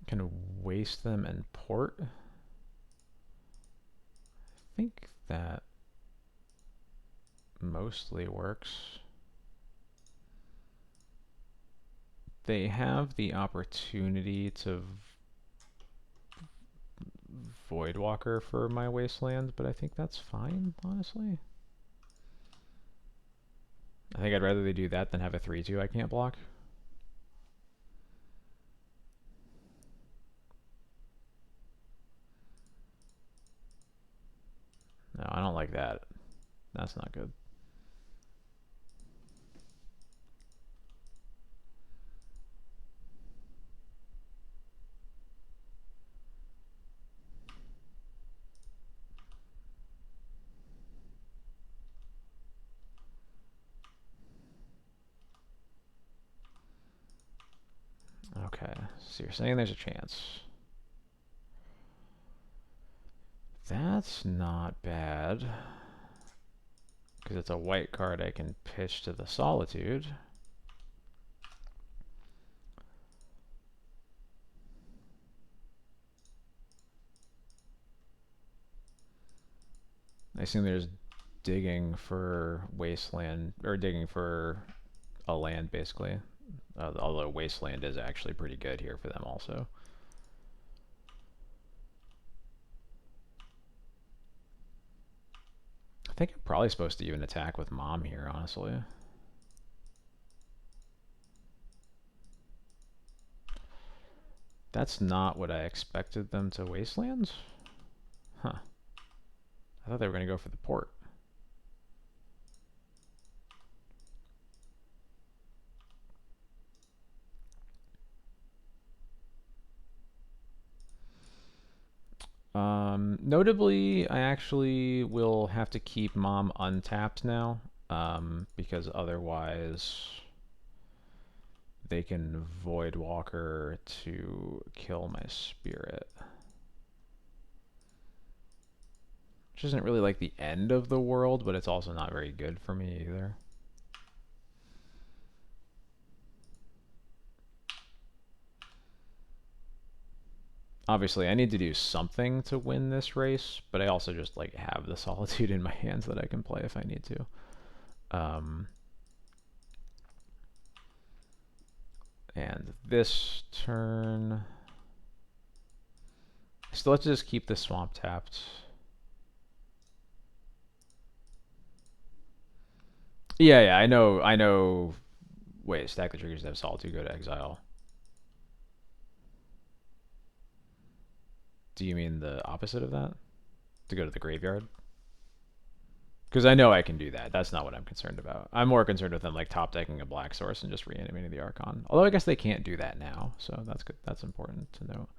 A: Can waste them and port. I think that mostly works. They have the opportunity to Voidwalker for my Wasteland, but I think that's fine, honestly. I think I'd rather they do that than have a 3-2 I can't block. No, I don't like that. That's not good. Okay, so you're saying there's a chance. That's not bad. Because it's a white card I can pitch to the Solitude. I assume there's digging for Wasteland, or digging for a land, basically. Although Wasteland is actually pretty good here for them also. I think I'm probably supposed to even attack with Mom here, honestly. That's not what I expected them to Wastelands? Huh. I thought they were going to go for the port. Notably, I actually will have to keep Mom untapped now, because otherwise they can Voidwalker to kill my spirit. Which isn't really like the end of the world, but it's also not very good for me either. Obviously, I need to do something to win this race, but I also just like have the Solitude in my hands that I can play if I need to. And this turn, so let's just keep the Swamp tapped. Yeah, I know. Wait, stack the triggers to have Solitude go to exile. Do you mean the opposite of that? To go to the graveyard? Because I know I can do that. That's not what I'm concerned about. I'm more concerned with them like top decking a black source and just reanimating the Archon. Although I guess they can't do that now, so that's good. That's important to note.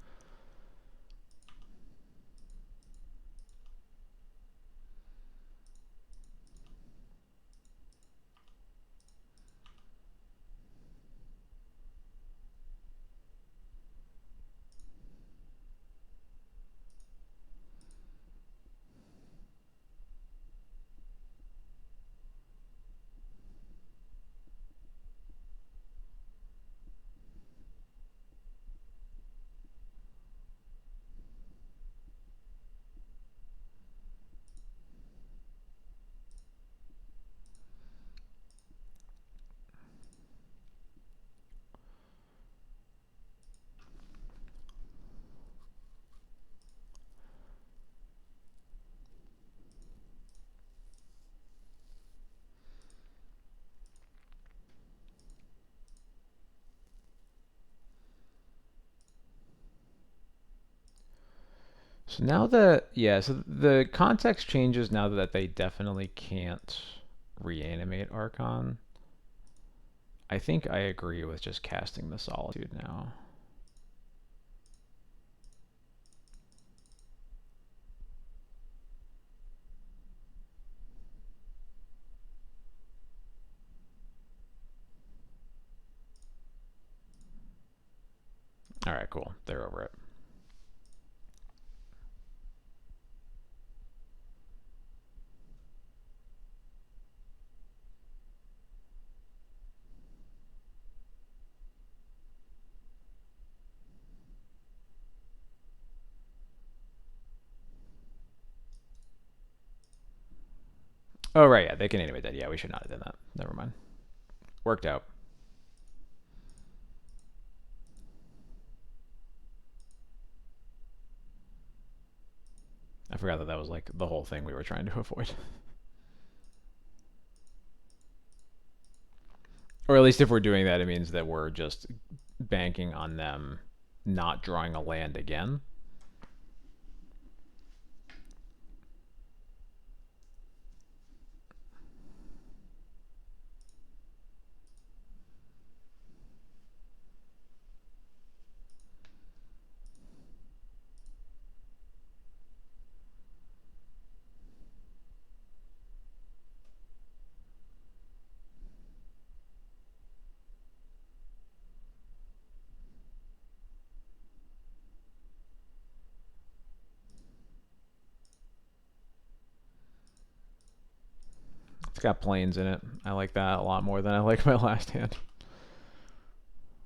A: So now that, yeah, so the context changes now that they definitely can't reanimate Archon. I think I agree with just casting the Solitude now. All Alright, cool. They're over it. Oh, right, yeah, they can animate that. Yeah, we should not have done that. Never mind. Worked out. I forgot that was like the whole thing we were trying to avoid. Or at least if we're doing that, it means that we're just banking on them not drawing a land again. It's got planes in it. I like that a lot more than I like my last hand.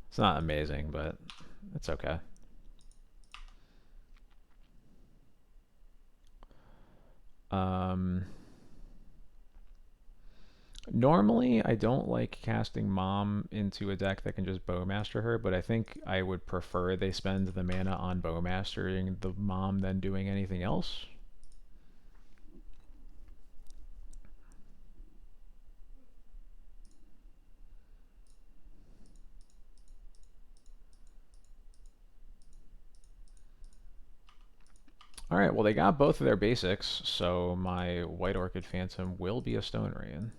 A: It's not amazing, but it's okay. Normally, I don't like casting Mom into a deck that can just Bowmaster her, but I think I would prefer they spend the mana on Bowmastering the Mom than doing anything else. Alright, well they got both of their basics, so my White Orchid Phantom will be a Stone Rain.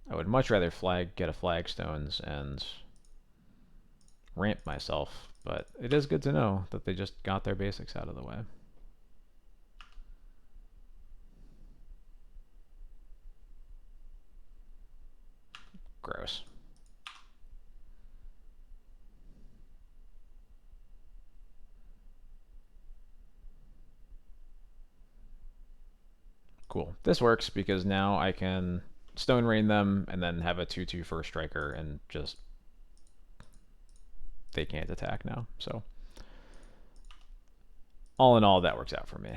A: I would much rather get a Flagstones and ramp myself, but it is good to know that they just got their basics out of the way. Gross. Cool. This works because now I can Stone Rain them and then have a 2/2 first striker and just they can't attack now. So all in all, that works out for me.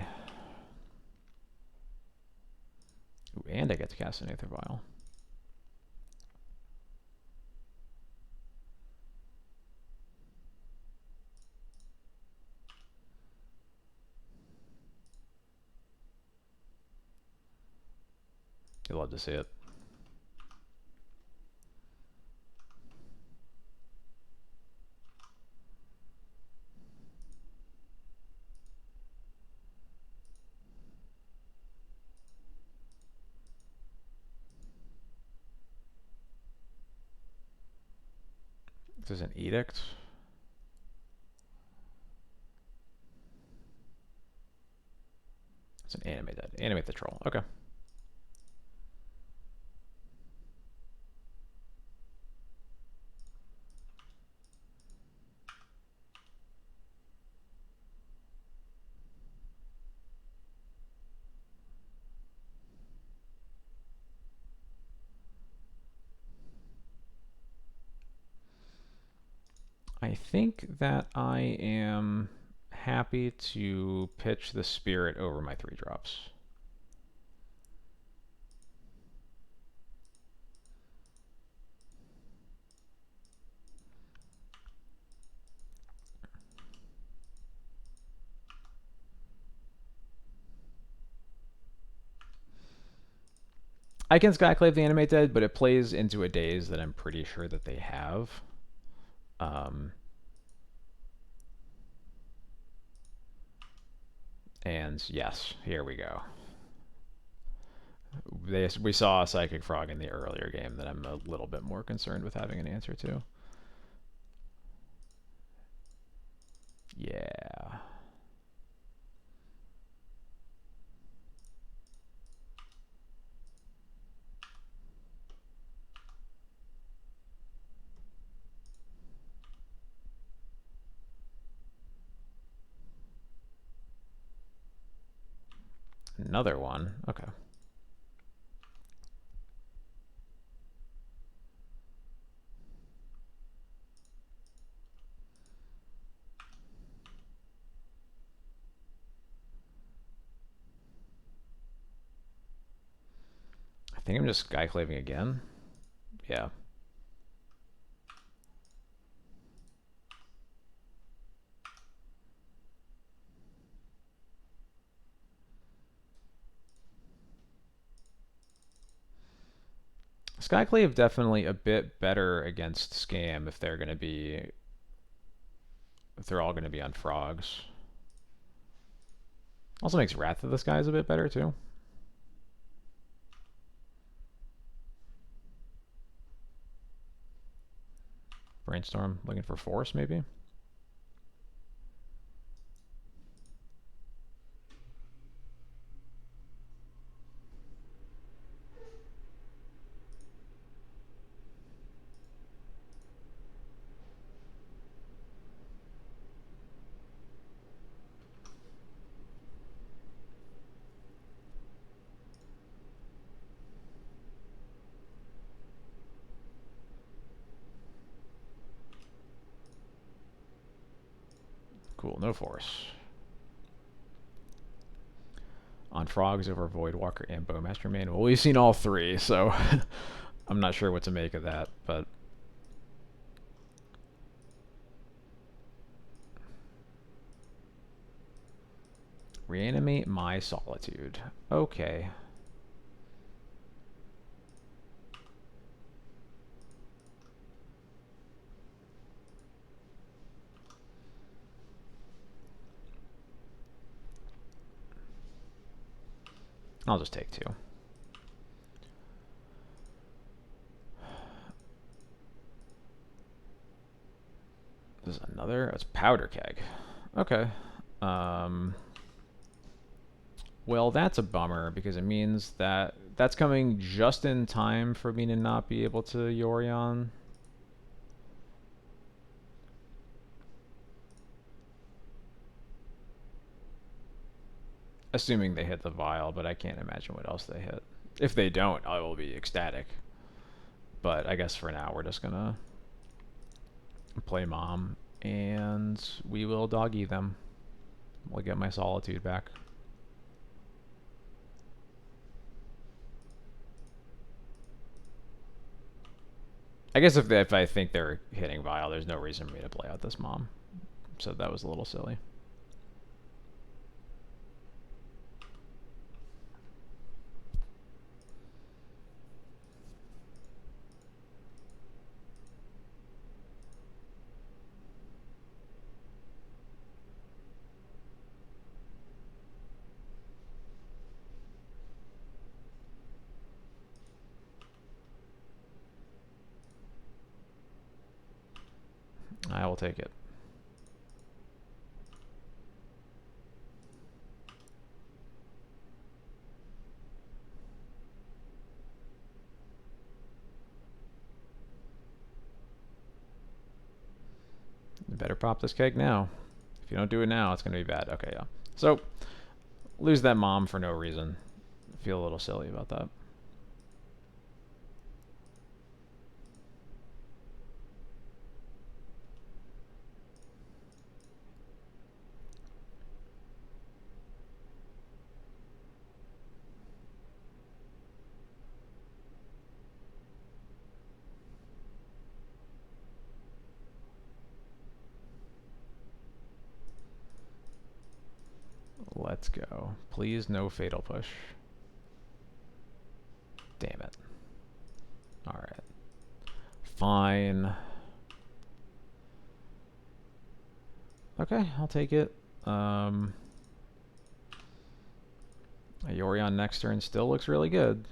A: Ooh, and I get to cast an Aether Vial. You'd love to see it. This is an Edict. It's an animate the troll. Okay. I think that I am happy to pitch the Spirit over my 3-drops. I can Skyclave the Animate Dead, but it plays into a daze that I'm pretty sure that they have. And yes, here we go. We saw a Psychic Frog in the earlier game that I'm a little bit more concerned with having an answer to. Yeah. Another one. Okay. I think I'm just Skyclaving again. Yeah. Skyclave definitely a bit better against Scam if they're going to be... if they're all going to be on frogs. Also makes Wrath of the Skies a bit better too. Brainstorm, looking for force maybe? Cool, no force. On frogs over Voidwalker and Bowmaster main. Well, we've seen all three, so I'm not sure what to make of that, but... Reanimate my solitude. Okay. I'll just take 2. This is another... it's Powder Keg. Okay. Well, that's a bummer, because it means that that's coming just in time for me to not be able to Yorion. Assuming they hit the vial, but I can't imagine what else they hit. If they don't, I will be ecstatic. But I guess for now, we're just gonna play Mom, and we will doggy them. We'll get my solitude back. I guess if I think they're hitting Vial, there's no reason for me to play out this Mom. So that was a little silly. I will take it. You better pop this keg now. If you don't do it now, it's going to be bad. Okay, yeah. So, lose that Mom for no reason. I feel a little silly about that. Let's go. Please, no fatal push. Damn it. Alright. Fine. Okay, I'll take it. A Yorion next turn still looks really good.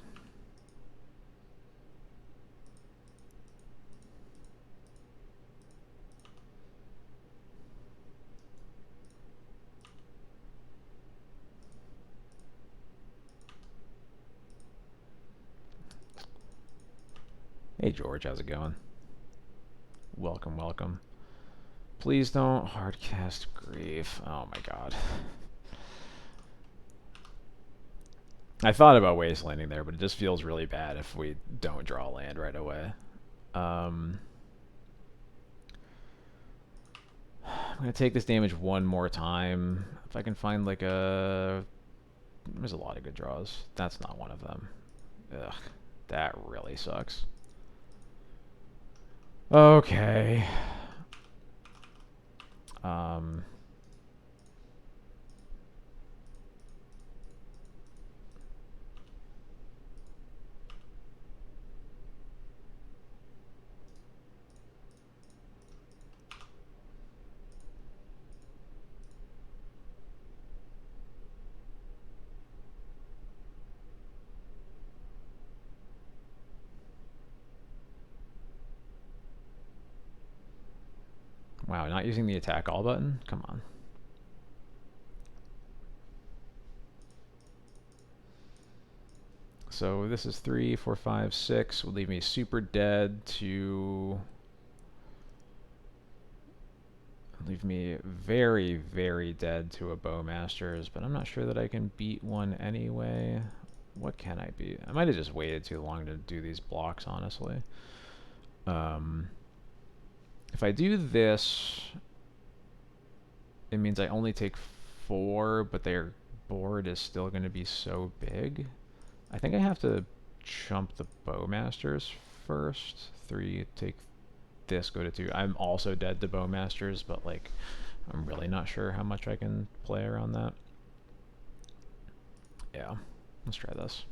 A: Hey George, how's it going? Welcome, welcome. Please don't hardcast Grief. Oh my god. I thought about wastelanding there, but it just feels really bad if we don't draw land right away. I'm gonna take this damage one more time. If I can find like a... There's a lot of good draws. That's not one of them. Ugh, that really sucks. Okay. Um... Wow, not using the attack all button? Come on. So this is 3, 4, 5, 6. Will leave me super dead to... Leave me very, very dead to a Bowmasters, but I'm not sure that I can beat one anyway. What can I beat? I might have just waited too long to do these blocks, honestly. If I do this, it means I only take 4, but their board is still going to be so big. I think I have to chump the Bowmasters first. 3, take this, go to 2. I'm also dead to Bowmasters, but like, I'm really not sure how much I can play around that. Yeah, let's try this.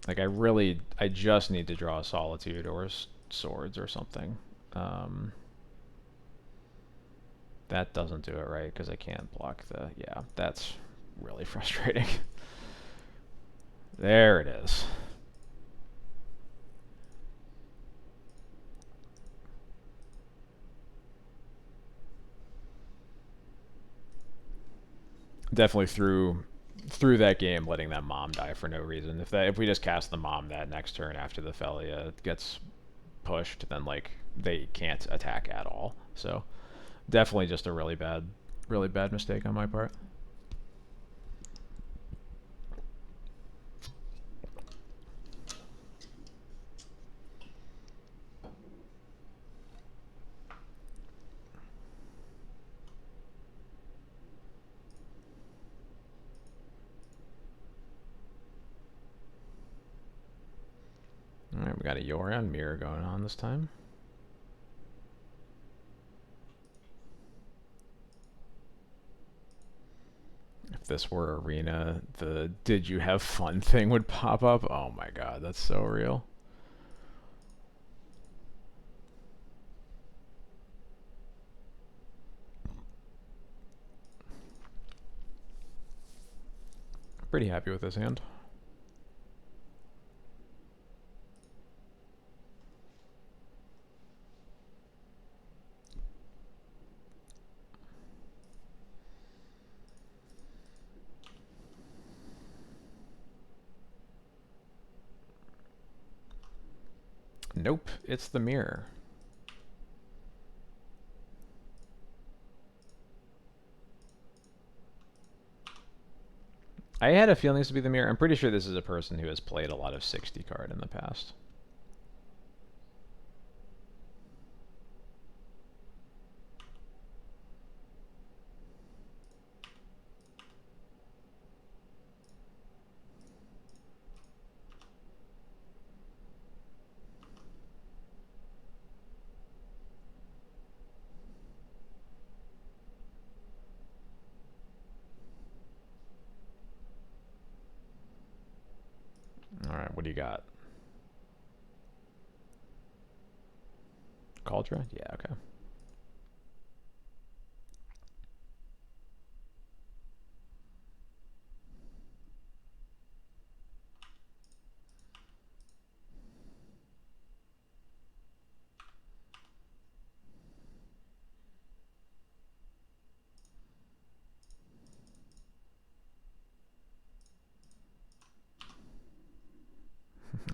A: Like I just need to draw a Solitude or Swords or something. That doesn't do it right because I can't block the... Yeah, that's really frustrating. There it is. Definitely through that game letting that mom die for no reason. If we just cast the mom that next turn after the Felia gets pushed, then like they can't attack at all. So definitely just a really bad mistake on my part. Alright, we got a Yorion mirror going on this time. If this were Arena, the "Did you have fun" thing would pop up. Oh my god, that's so real. Pretty happy with this hand. Nope, it's the mirror. I had a feeling this would be the mirror. I'm pretty sure this is a person who has played a lot of 60 card in the past. Alright, what do you got? Cauldron? Yeah, okay.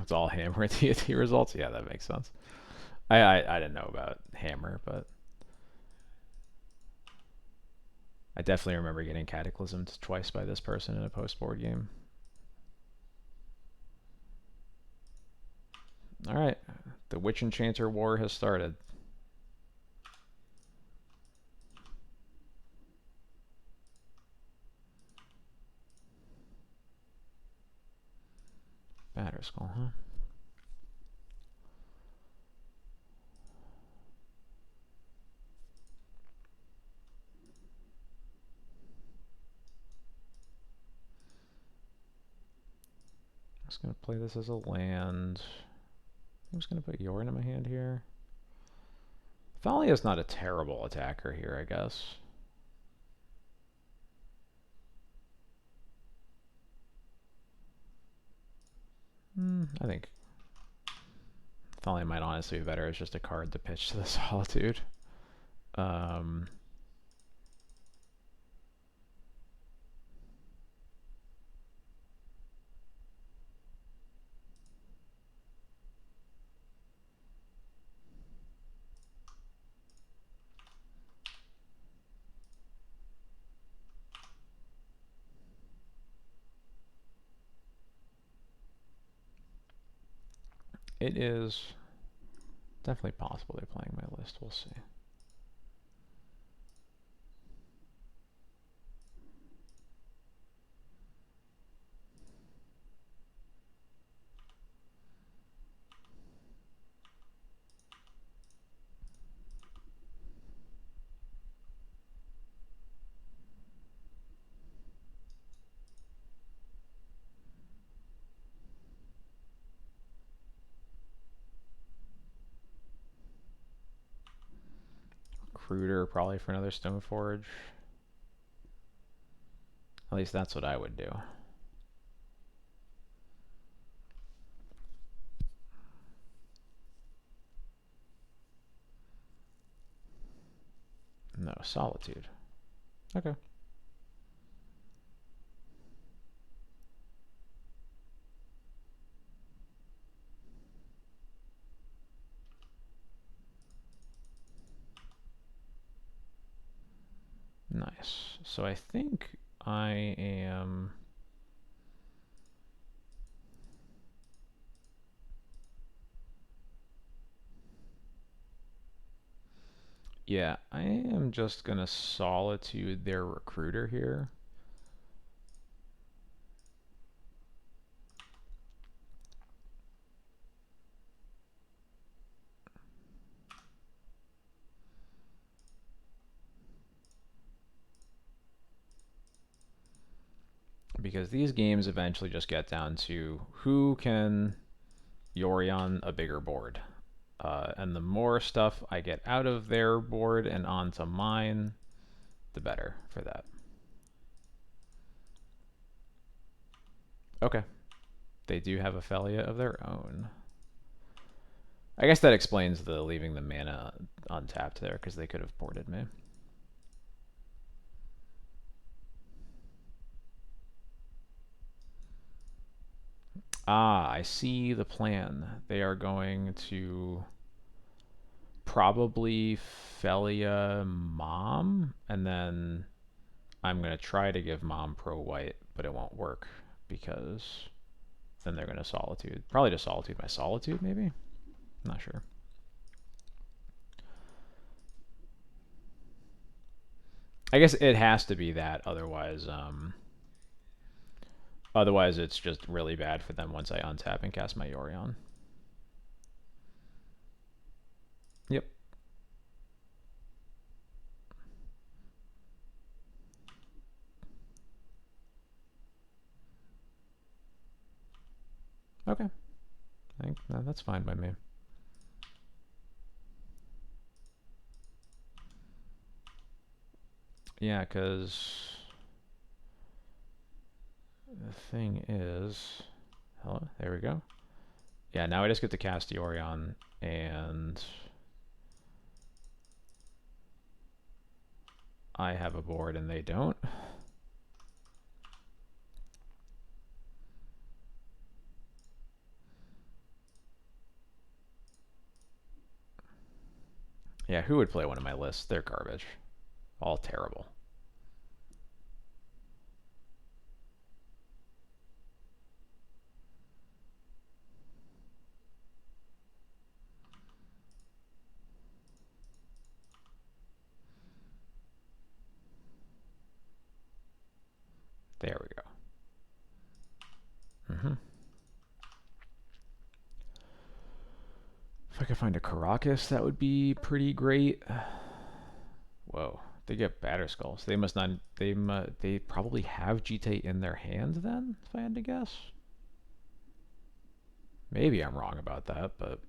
A: It's all hammer deity results? Yeah, that makes sense. I didn't know about hammer, but I definitely remember getting cataclysmed twice by this person in a post-board game. Alright, the Witch Enchanter War has started. Batterskull, huh? I'm just going to play this as a land. I'm just going to put Yorin in my hand here. Thalia's not a terrible attacker here, I guess. I think Thalia might honestly be better as just a card to pitch to the Solitude. It is definitely possible they're playing my list. We'll see. Recruiter probably for another Stoneforge. At least that's what I would do. No, Solitude. Okay. Nice. So I think I am... Yeah, I am just going to Solitude their Recruiter here. Because these games eventually just get down to who can Yorion a bigger board. And the more stuff I get out of their board and onto mine, the better for that. Okay. They do have a Felia of their own. I guess that explains the leaving the mana untapped there, because they could have boarded me. Ah, I see the plan. They are going to probably Felia Mom, and then I'm going to try to give Mom Pro White, but it won't work because then they're going to Solitude. Probably just Solitude my Solitude, maybe? Not sure. I guess it has to be that, otherwise it's just really bad for them once I untap and cast my Yorion. Yep. Okay. I think that's fine by me. Yeah, because the thing is... Hello? There we go. Yeah, now I just get to cast Yorion, and I have a board and they don't. Yeah, who would play one of my lists? They're garbage. All terrible. There we go. If I could find a Caracas, that would be pretty great. Whoa, they get Batterskull. So they must not. They probably have GT in their hand then, if I had to guess. Maybe I'm wrong about that, but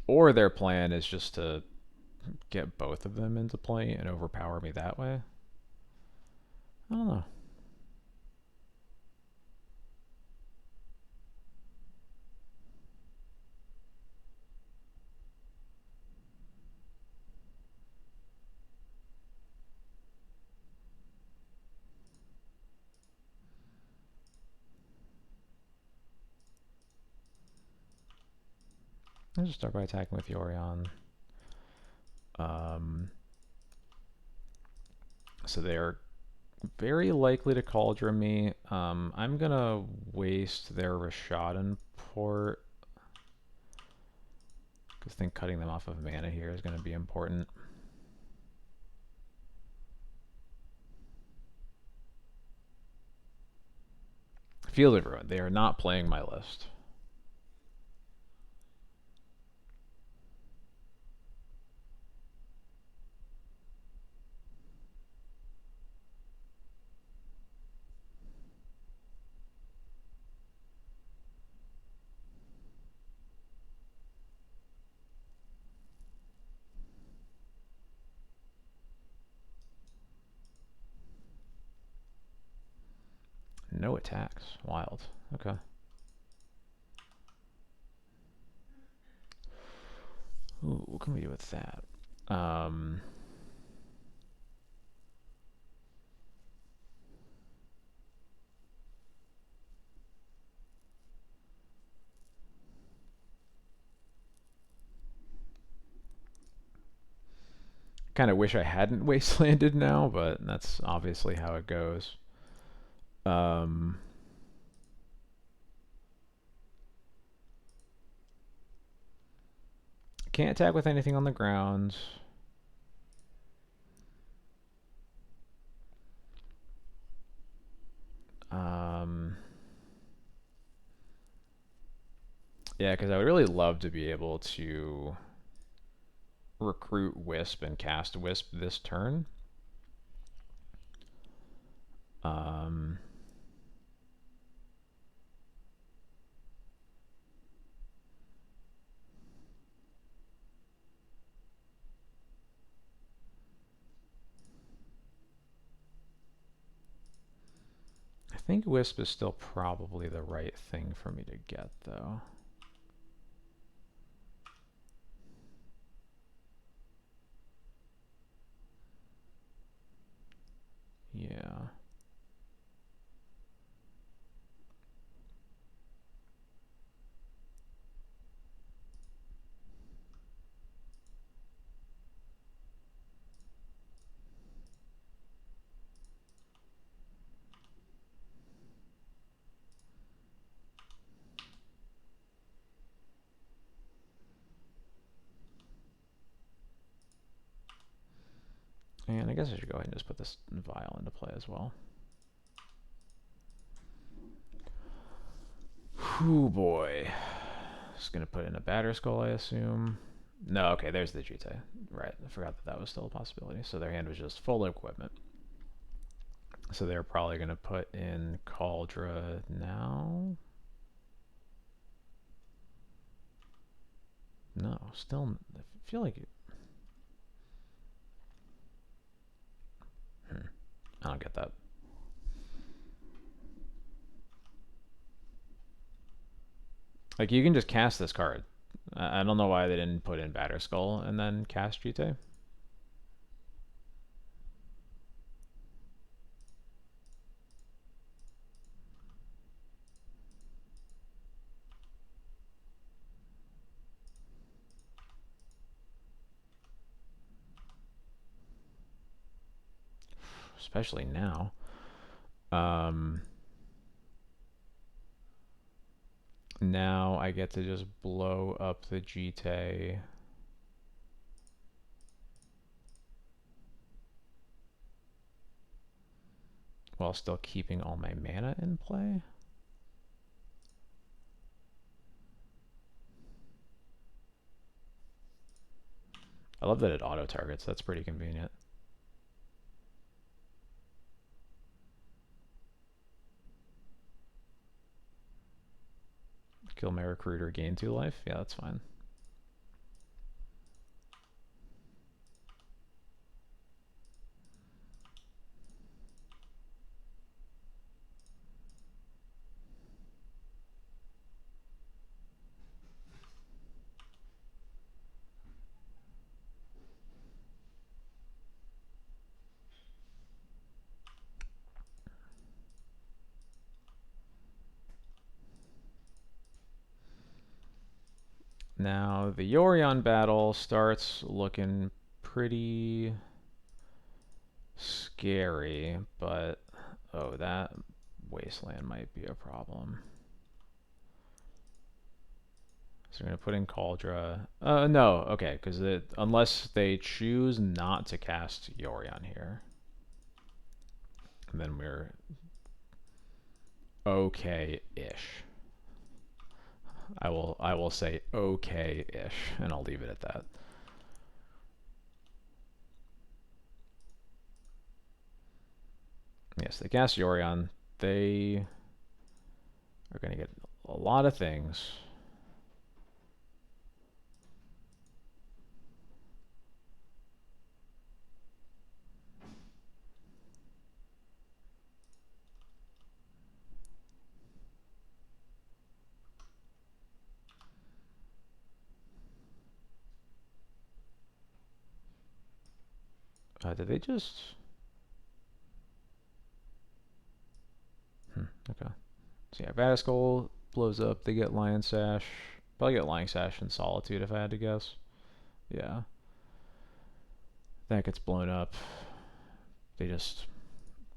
A: or their plan is just to get both of them into play and overpower me that way. I don't know. I'll just start by attacking with Yorion. So they're very likely to Cauldron me. I'm gonna waste their Rishadan port, because I think cutting them off of mana here is gonna be important. Field of Ruin. They are not playing my list. No attacks. Wild. Okay. Ooh, what can we do with that? Kind of wish I hadn't wastelanded now, but that's obviously how it goes. Can't attack with anything on the ground. Yeah, because I would really love to be able to recruit Wisp and cast Wisp this turn. I think Wisp is still probably the right thing for me to get, though. Yeah. And I guess I should go ahead and just put this vial into play as well. Whew, boy. Just gonna put in a Batterskull, I assume. No, okay, there's the GT. Right, I forgot that that was still a possibility. So their hand was just full of equipment. So they're probably gonna put in Cauldron now. No, still, I feel like it. I don't get that. Like, you can just cast this card. I don't know why they didn't put in Batterskull and then cast GT. Especially now. Now I get to just blow up the GT while still keeping all my mana in play. I love that it auto targets. That's pretty convenient. Kill my recruiter, gain 2 life. Yeah, that's fine. Now the Yorion battle starts looking pretty scary, but oh, that wasteland might be a problem. So we're gonna put in Cauldra. No, okay, because unless they choose not to cast Yorion here, and then we're okay-ish. I will say okay-ish, and I'll leave it at that. Yes, they cast Yorion. They are going to get a lot of things. Did they just... okay. So yeah, Vadiskull blows up. They get Lion Sash. Probably get Lion Sash and Solitude if I had to guess. Yeah. That gets blown up. They just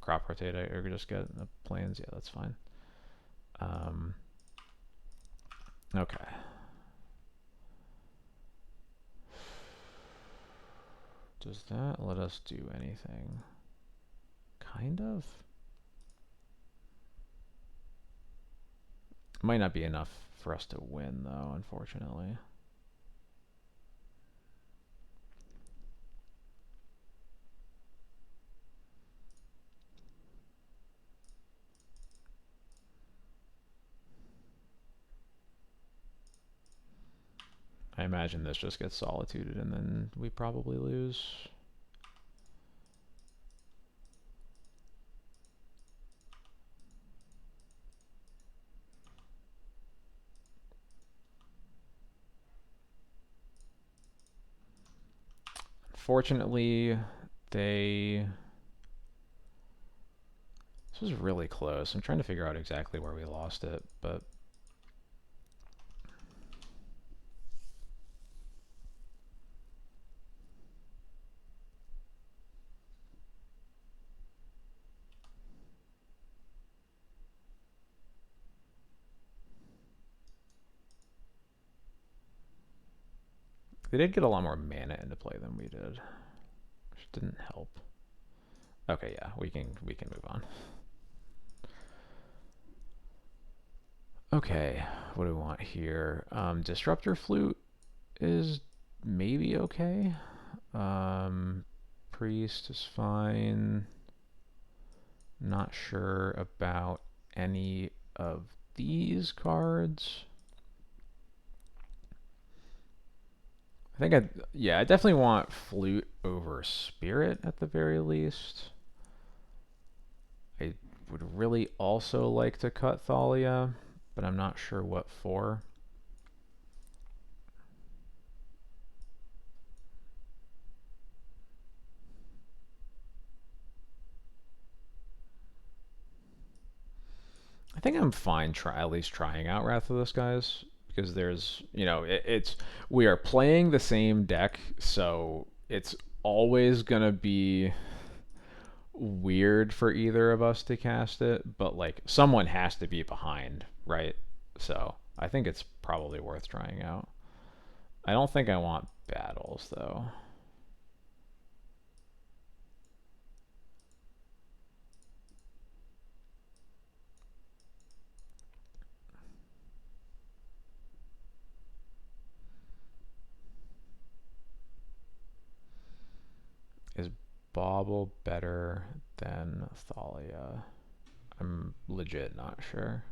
A: crop rotate or just get the planes. Yeah, that's fine. Okay. Does that let us do anything? Kind of. Might not be enough for us to win, though, unfortunately. I imagine this just gets solituded and then we probably lose. Unfortunately, this was really close. I'm trying to figure out exactly where we lost it, but they did get a lot more mana into play than we did, which didn't help. Okay, yeah, we can move on. Okay, what do we want here? Disruptor Flute is maybe okay. Priest is fine. Not sure about any of these cards. I definitely want Flute over Spirit at the very least. I would really also like to cut Thalia, but I'm not sure what for. I think I'm fine at least trying out Wrath of the Skies, because there's, we are playing the same deck, so it's always going to be weird for either of us to cast it, but like someone has to be behind, right? So I think it's probably worth trying out. I don't think I want battles though. Bauble better than Thalia? I'm legit not sure.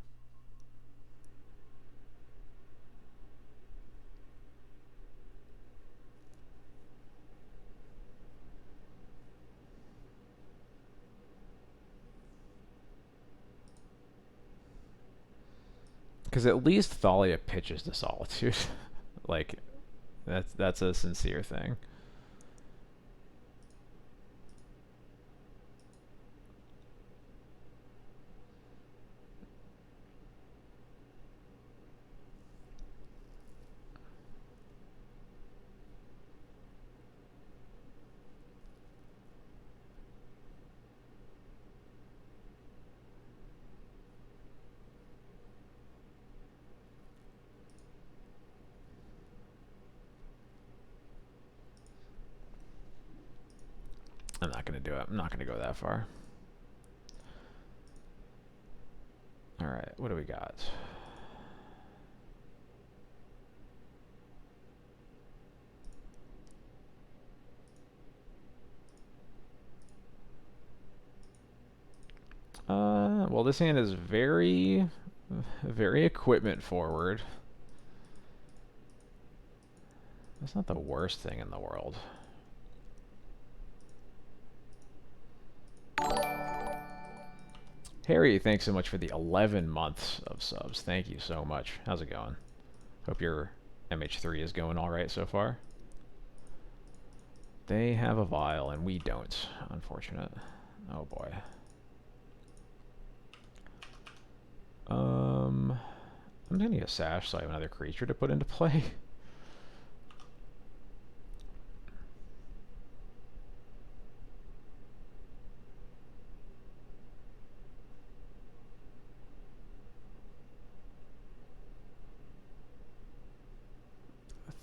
A: Because at least Thalia pitches to Solitude. Like, that's a sincere thing. I'm not going to do it. I'm not going to go that far. Alright, what do we got? Well, this hand is very equipment forward. That's not the worst thing in the world. Harry, thanks so much for the 11 months of subs. Thank you so much. How's it going? Hope your MH3 is going all right so far. They have a vial and we don't. Unfortunate. Oh boy. I'm gonna need a sash so I have another creature to put into play.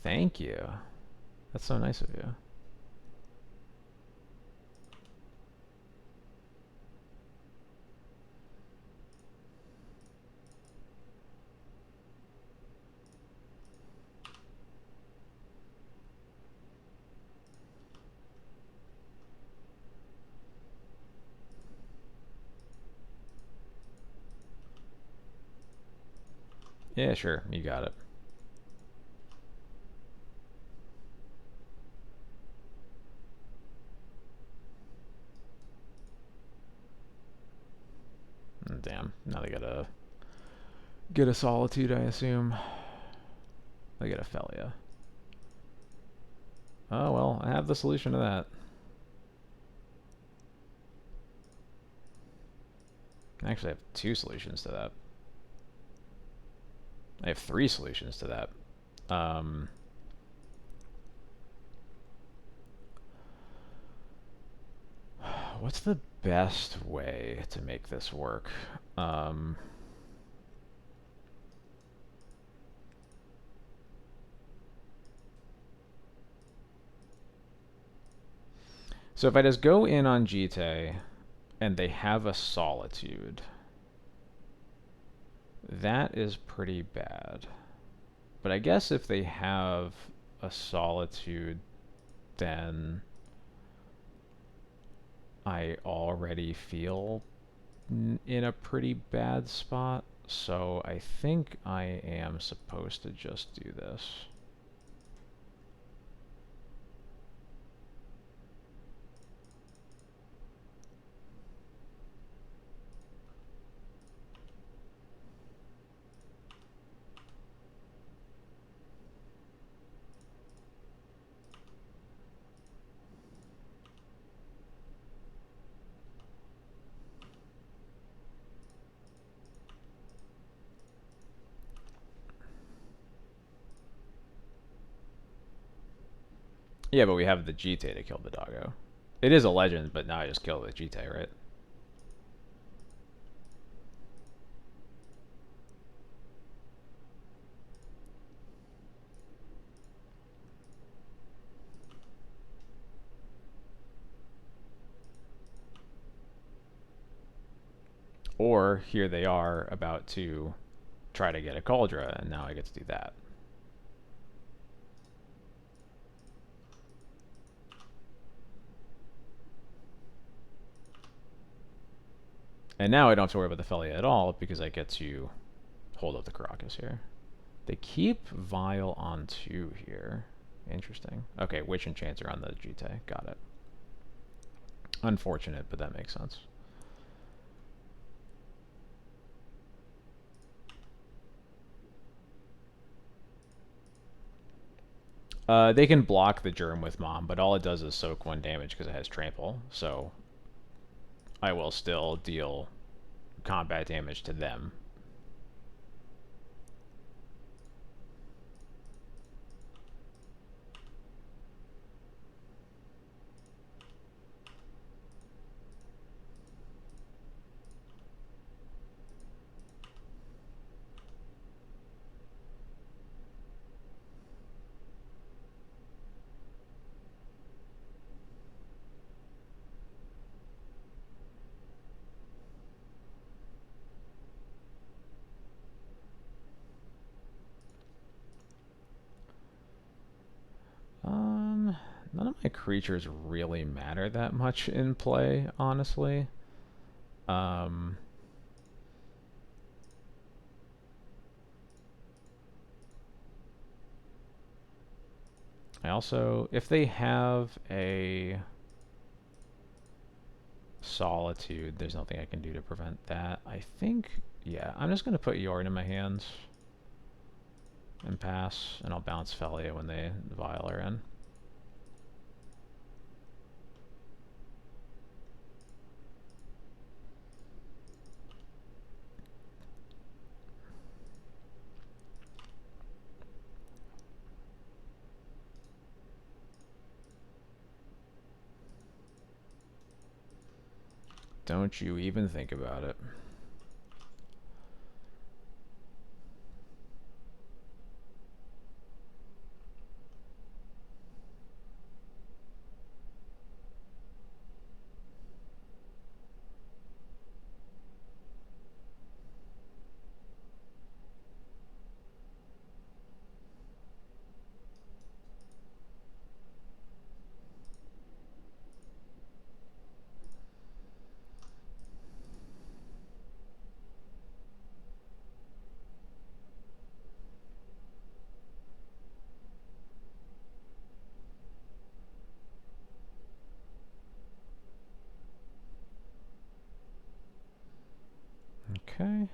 A: Thank you. That's so nice of you. Yeah, sure. You got it. Damn. Now they gotta get a Solitude, I assume. They get a Felia. Oh, well, I have the solution to that. I actually have 2 solutions to that. I have 3 solutions to that. What's the best way to make this work? So if I just go in on Jite and they have a Solitude, that is pretty bad. But I guess if they have a Solitude, then I already feel in a pretty bad spot. So I think I am supposed to just do this. Yeah, but we have the Jite to kill the doggo. It is a legend, but now I just kill the Jite, right? Or here they are about to try to get a Cauldra, and now I get to do that. And now I don't have to worry about the Felia at all because I get to hold up the Caracas here. They keep Vile on 2 here. Interesting. Okay, Witch Enchanter on the Jite. Got it. Unfortunate, but that makes sense. They can block the Germ with Mom, but all it does is soak 1 damage because it has Trample. So I will still deal combat damage to them. None of my creatures really matter that much in play, honestly. I also, if they have a Solitude, there's nothing I can do to prevent that. I think, yeah, I'm just going to put Yorn in my hands and pass, and I'll bounce Felia when they Vile are in. Don't you even think about it. Okay.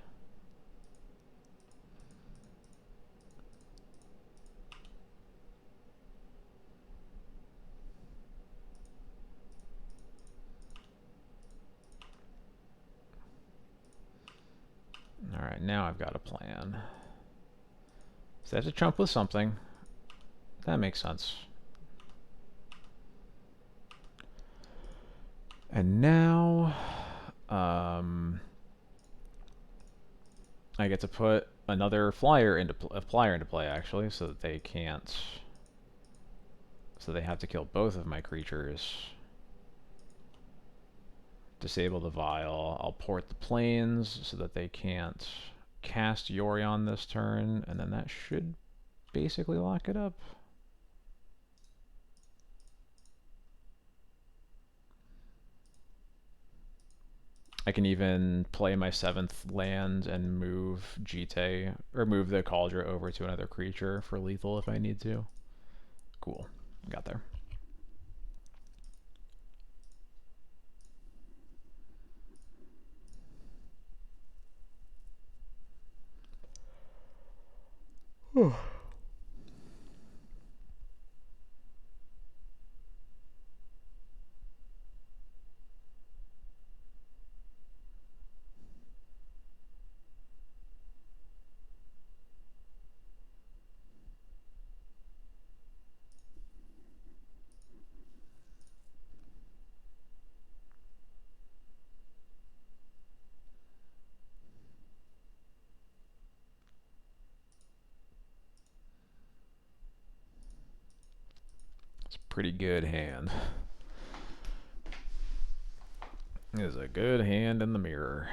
A: Alright, now I've got a plan. So I have to trump with something. That makes sense. And now, I get to put another flyer into play actually, so that they can't. So they have to kill both of my creatures. Disable the Vile. I'll port the planes so that they can't cast Yorion this turn, and then that should basically lock it up. I can even play my 7th land and move Jite, or move the Cauldron over to another creature for lethal if I need to. Cool. Got there. It's a pretty good hand. It is a good hand in the mirror.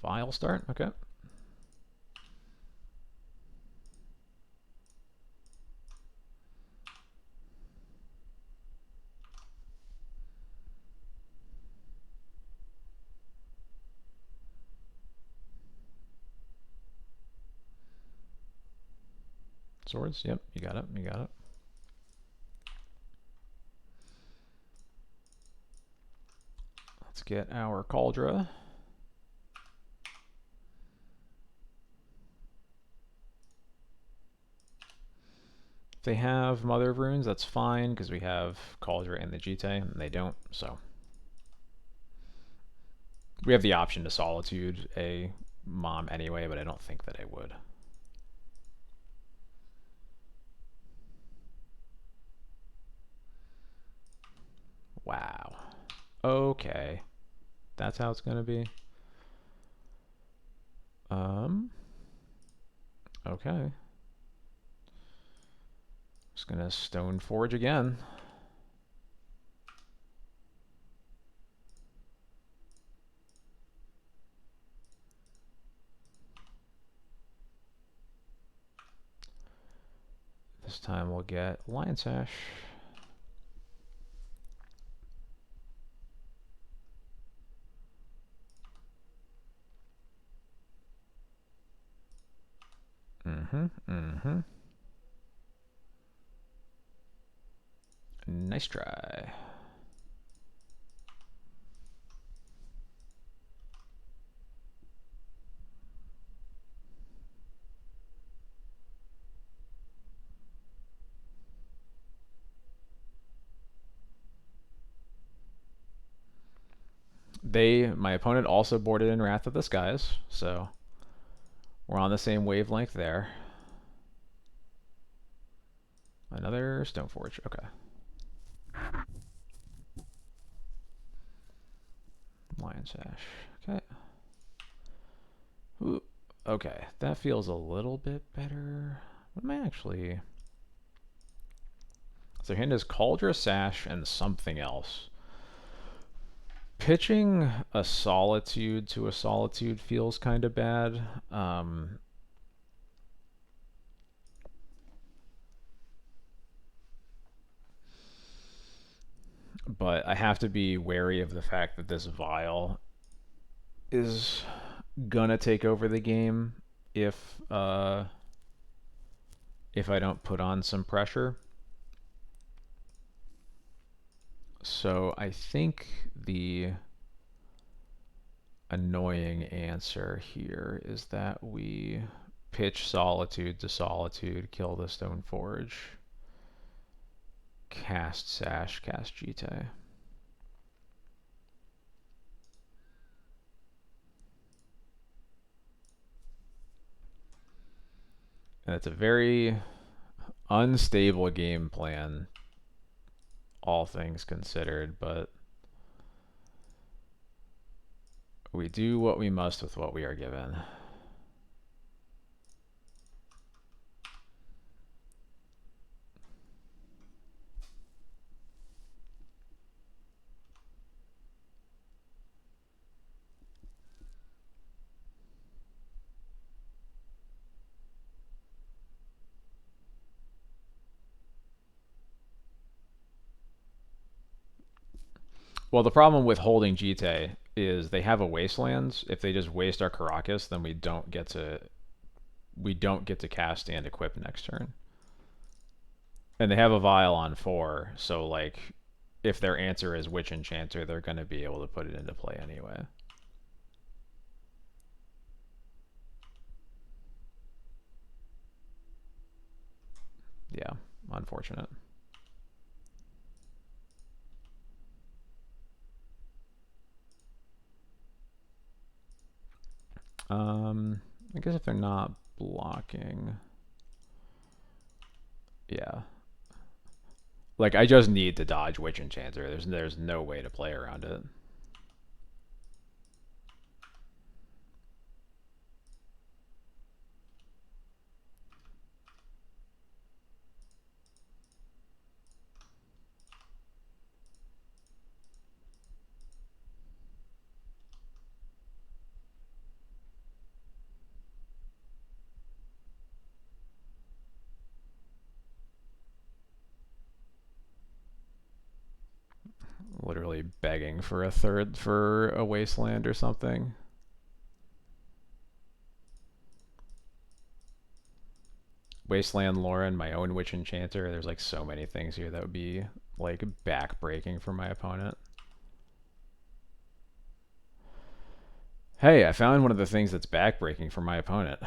A: File start, okay. Swords, yep, you got it, you got it. Let's get our Cauldron. If they have Mother of Runes, that's fine, because we have Cauldron and the Jitte, and they don't, so. We have the option to Solitude a Mom anyway, but I don't think that I would. Wow. Okay. That's how it's going to be. Okay. Just going to Stone Forge again. This time we'll get Lion Sash. Nice try. My opponent also boarded in Wrath of the Skies, so we're on the same wavelength there. Another Stoneforge, okay. Lion Sash, okay. Ooh, okay, that feels a little bit better. What am I actually... So hand is Cauldron, Sash, and something else. Pitching a Solitude to a Solitude feels kind of bad. But I have to be wary of the fact that this Vial is gonna take over the game if I don't put on some pressure. So I think the annoying answer here is that we pitch Solitude to Solitude, kill the Stoneforge, cast Sash, cast Jitte. And it's a very unstable game plan, all things considered, but we do what we must with what we are given. Well, the problem with holding Jitte is they have a Wastelands. If they just waste our Karakas, then we don't get to cast and equip next turn. And they have a Vial on 4, so like if their answer is Witch Enchanter, they're going to be able to put it into play anyway. Yeah, unfortunate. I guess if they're not blocking, yeah. Like I just need to dodge Witch Enchanter. There's no way to play around it. literally begging for a third for a wasteland or something. Wasteland Lauren, my own Witch Enchanter. There's like so many things here that would be like back-breaking for my opponent. Hey, I found one of the things that's back-breaking for my opponent.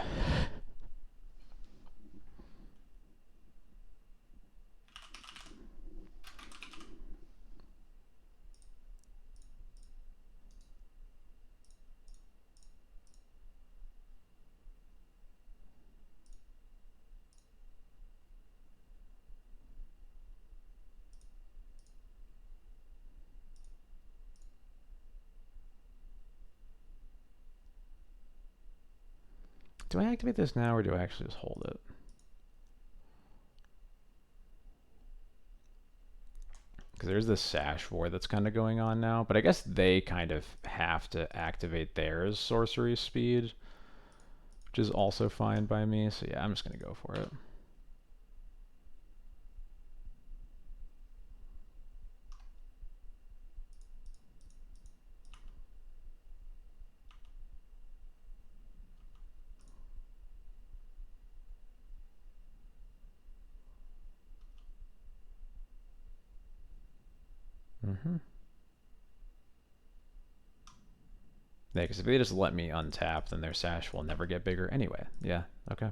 A: Do I activate this now or do I actually just hold it? Because there's this Sash War that's kind of going on now, but I guess they kind of have to activate theirs sorcery speed, which is also fine by me. So yeah, I'm just going to go for it. Yeah, because if they just let me untap, then their Sash will never get bigger anyway. Yeah, okay.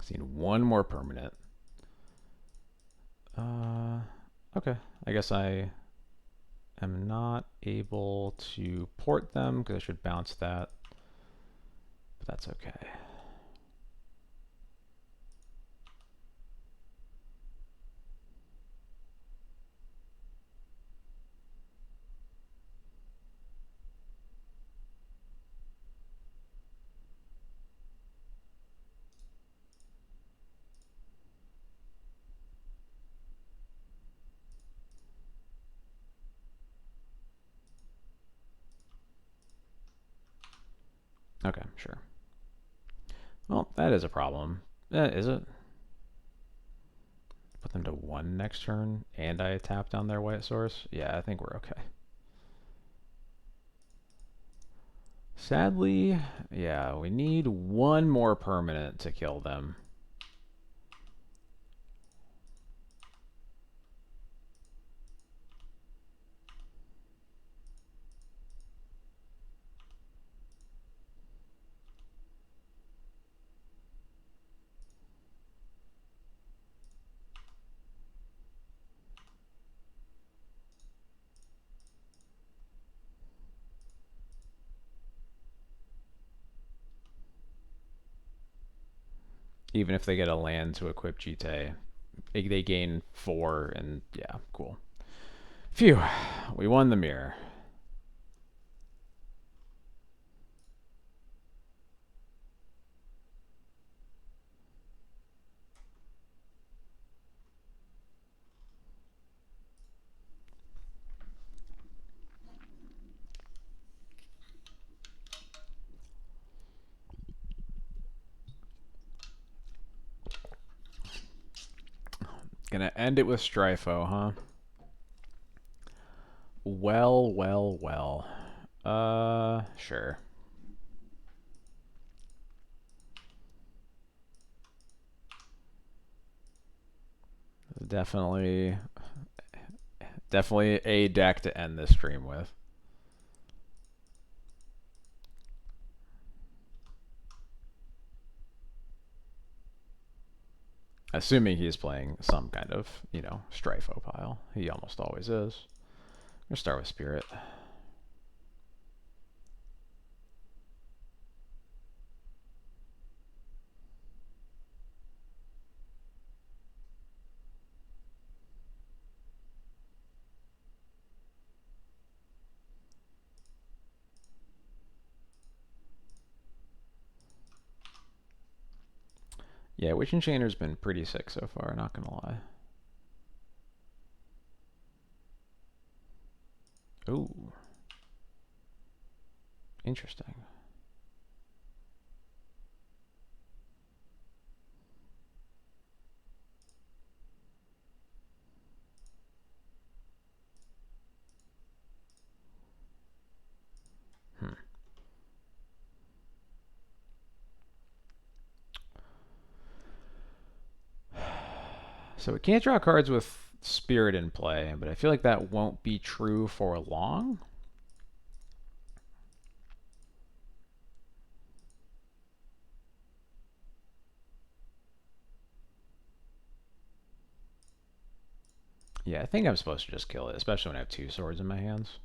A: Seen one more permanent. Okay. I guess I am not able to port them because I should bounce that. But that's okay. Okay, sure. Well, that is a problem. Is it? Put them to 1 next turn, and I tap down their white source? Yeah, I think we're okay. Sadly, yeah, we need 1 more permanent to kill them. Even if they get a land to equip Jite, they gain 4, and yeah, cool. Phew, we won the mirror. Gonna end it with Strifo, huh? Well, well, well. Sure. Definitely a deck to end this stream with. Assuming he's playing some kind of, Strifo pile. He almost always is. I'm gonna start with Spirit. Yeah, Witch Enchanter's been pretty sick so far, not gonna lie. Ooh. Interesting. Hmm. So we can't draw cards with Spirit in play, but I feel like that won't be true for long. Yeah, I think I'm supposed to just kill it, especially when I have two swords in my hands.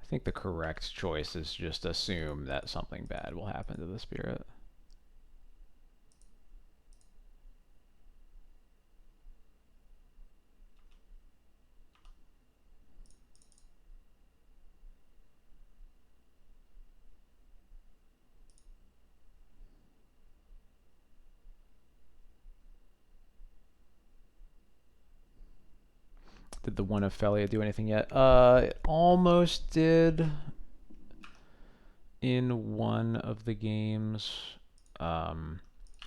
A: I think the correct choice is just assume that something bad will happen to the Spirit. Did the one of Felia do anything yet? It almost did in one of the games.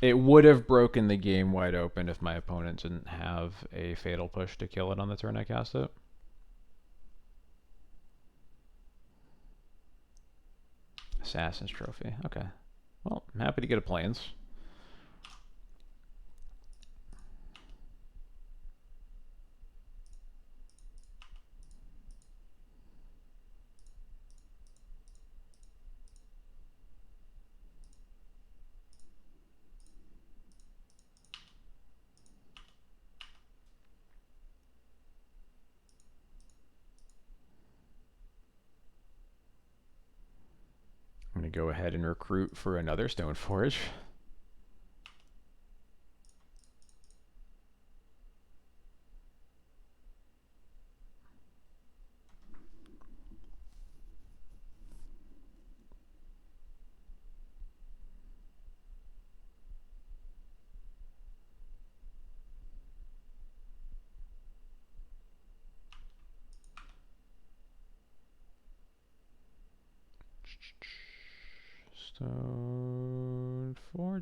A: It would have broken the game wide open if my opponent didn't have a fatal push to kill it on the turn I cast it. Assassin's Trophy. Okay. Well, I'm happy to get a Plains. I'm going to go ahead and recruit for another Stoneforge.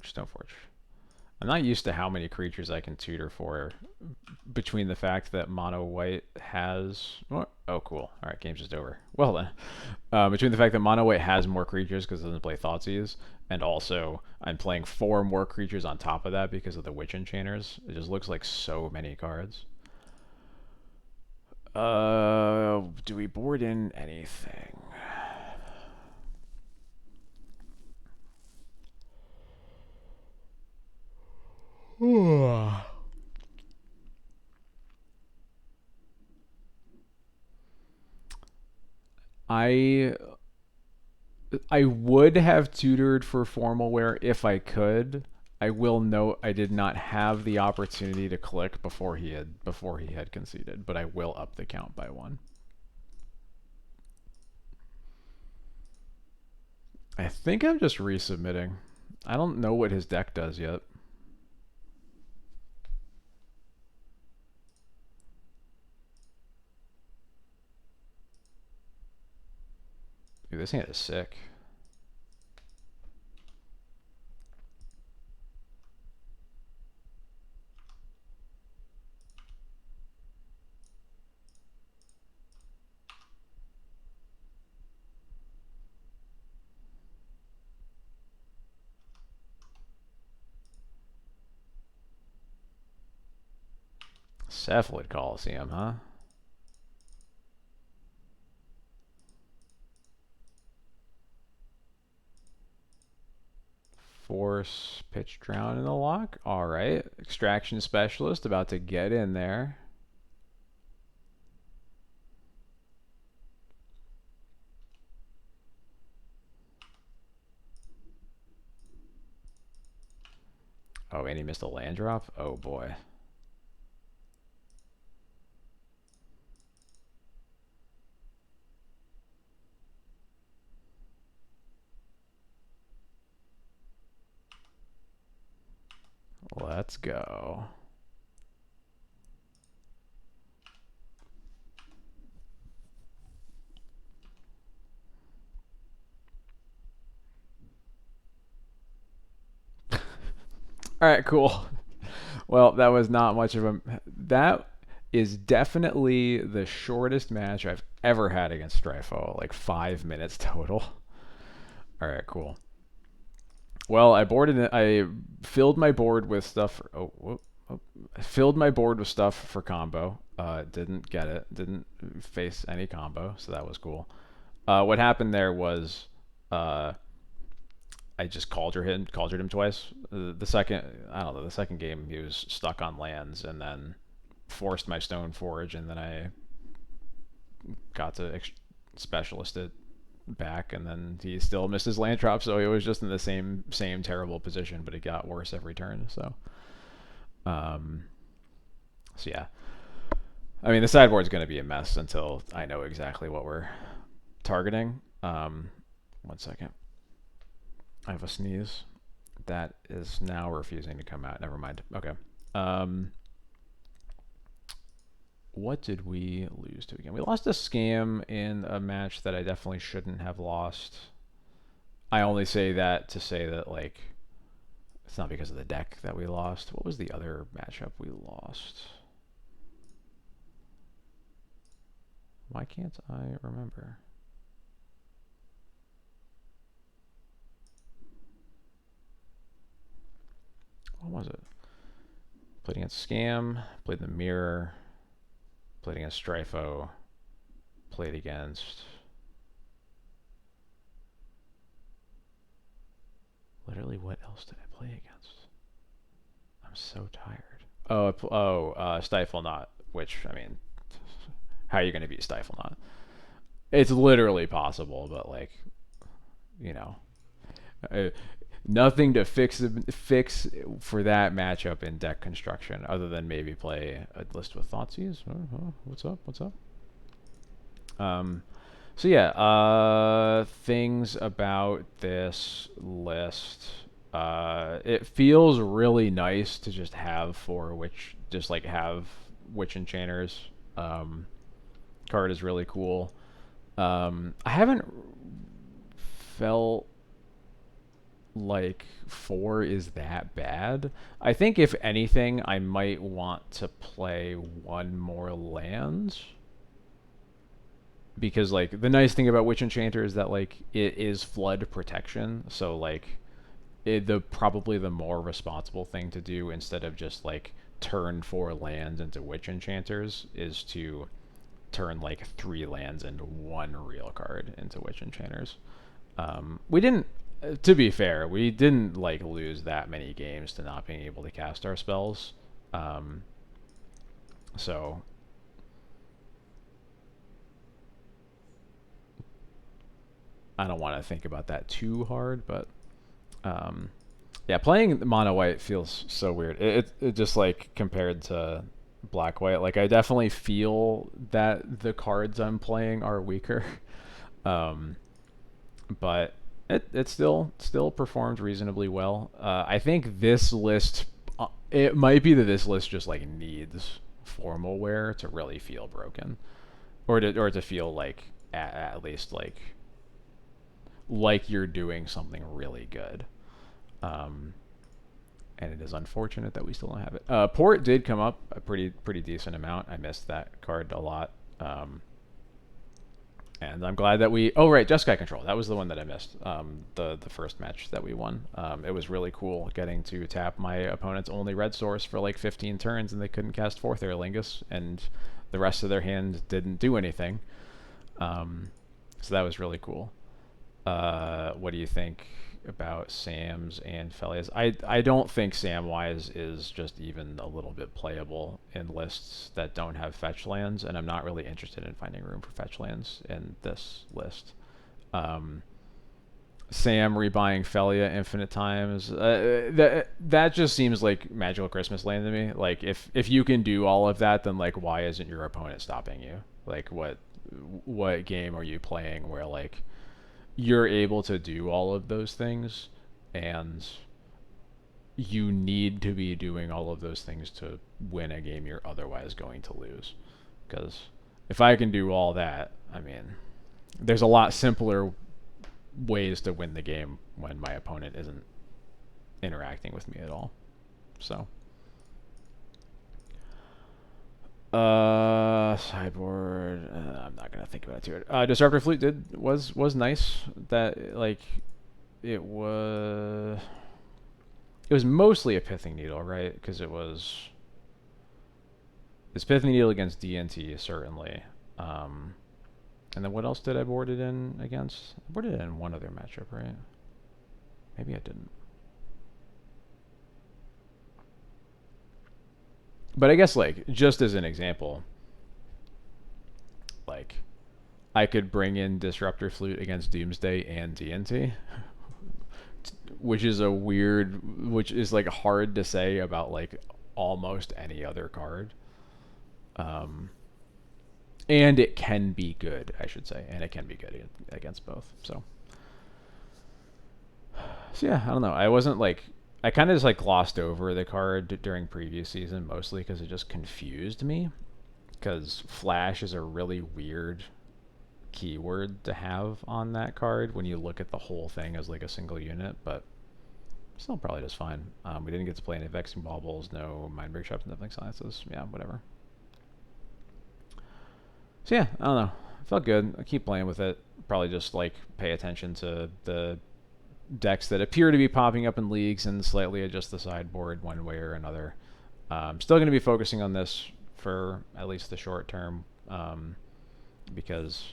A: Stoneforge. I'm not used to how many creatures I can tutor for between the fact that mono white has. Oh, cool. All right, game's just over. Well then, between the fact that mono white has more creatures because it doesn't play Thoughtseize, and also I'm playing 4 more creatures on top of that because of the Witch Enchanters. It just looks like so many cards. Do we board in anything? I would have tutored for formal wear if I could. I will note I did not have the opportunity to click before he had conceded, but I will up the count by 1. I think I'm just resubmitting. I don't know what his deck does yet. Dude, this hand is sick. Cephalid Coliseum, huh? Force pitch drown in the lock. All right. Extraction specialist about to get in there. Oh, and he missed a land drop? Oh boy. Let's go. All right, cool. Well, that was not much of a. That is definitely the shortest match I've ever had against Stifle. Like 5 minutes total. All right, cool. Well, I boarded it. I filled my board with stuff. I filled my board with stuff for combo. Didn't get it. Didn't face any combo, so that was cool. What happened there was uh, I just called him twice. The second, I don't know, the second game he was stuck on lands, and then forced my Stone Forge, and then I got to specialist it back, and then he still missed his land drop, so he was just in the same terrible position, but it got worse every turn. Um, so yeah, I mean the sideboard's going to be a mess until I know exactly what we're targeting. 1 second. I have a sneeze that is now refusing to come out. Never mind. Okay. What did we lose to again? We lost a scam in a match that I definitely shouldn't have lost. I only say that to say that, like, it's not because of the deck that we lost. What was the other matchup we lost? Why can't I remember? What was it? Played against Scam, played the Mirror, played against Strifo, played against... Literally, what else did I play against? I'm so tired. Stifle Not, which, I mean, how are you going to beat Stifle Not? It's literally possible, but, like, you know, nothing to fix for that matchup in deck construction other than maybe play a list with Thoughtseize. What's up? What's up? So yeah, things about this list. It feels really nice to just have have Witch Enchanters. Card is really cool. I haven't felt like 4 is that bad. I think if anything, I might want to play one more lands. Because, like, the nice thing about Witch Enchanter is that, like, it is flood protection, so, like, probably the more responsible thing to do instead of just, like, turn 4 lands into Witch Enchanters is to turn, like, 3 lands into 1 real card into Witch Enchanters. We didn't, to be fair, we didn't, like, lose that many games to not being able to cast our spells. So I don't want to think about that too hard, but yeah, playing mono white feels so weird. It just, like, compared to black white, like, I definitely feel that the cards I'm playing are weaker, but it still performed reasonably well. I think this list, it might be that this list just, like, needs formal wear to really feel broken, or to feel like at least like you're doing something really good. And it is unfortunate that we still don't have it. Port did come up a pretty decent amount. I missed that card a lot. And I'm glad that we... Oh, right, Jeskai Control. That was the one that I missed. The first match that we won. It was really cool getting to tap my opponent's only red source for, like, 15 turns, and they couldn't cast Fourth Aerlingus, and the rest of their hand didn't do anything. So that was really cool. What do you think about Sam's and Felia's? I don't think Samwise is just even a little bit playable in lists that don't have fetch lands, and I'm not really interested in finding room for fetch lands in this list. Sam rebuying Felia infinite times, that just seems like Magical Christmas land to me. Like, if you can do all of that, then, like, why isn't your opponent stopping you? Like, what game are you playing where, like, you're able to do all of those things, and you need to be doing all of those things to win a game you're otherwise going to lose. Because if I can do all that, I mean, there's a lot simpler ways to win the game when my opponent isn't interacting with me at all. So, sideboard. I'm not gonna think about it too hard. Disruptor Flute was nice. That like it was mostly a Pithing Needle, right? Because it's Pithing Needle against DNT certainly. And then what else did I board it in against? I boarded it in one other matchup, right? Maybe I didn't. But I guess like just as an example, like I could bring in Disruptor Flute against Doomsday and DNT, which is which is like hard to say about like almost any other card. And it can be good, I should say, and it can be good against both. So yeah, I don't know. I kind of just like glossed over the card during previous season mostly because it just confused me. Because Flash is a really weird keyword to have on that card when you look at the whole thing as like a single unit, but still probably just fine. We didn't get to play any Vexing Baubles, no Mindbreak Traps, nothing Silences. Yeah, whatever. So yeah, I don't know. It felt good. I keep playing with it. Probably just like pay attention to the decks that appear to be popping up in leagues and slightly adjust the sideboard one way or another. Still going to be focusing on this for at least the short term because,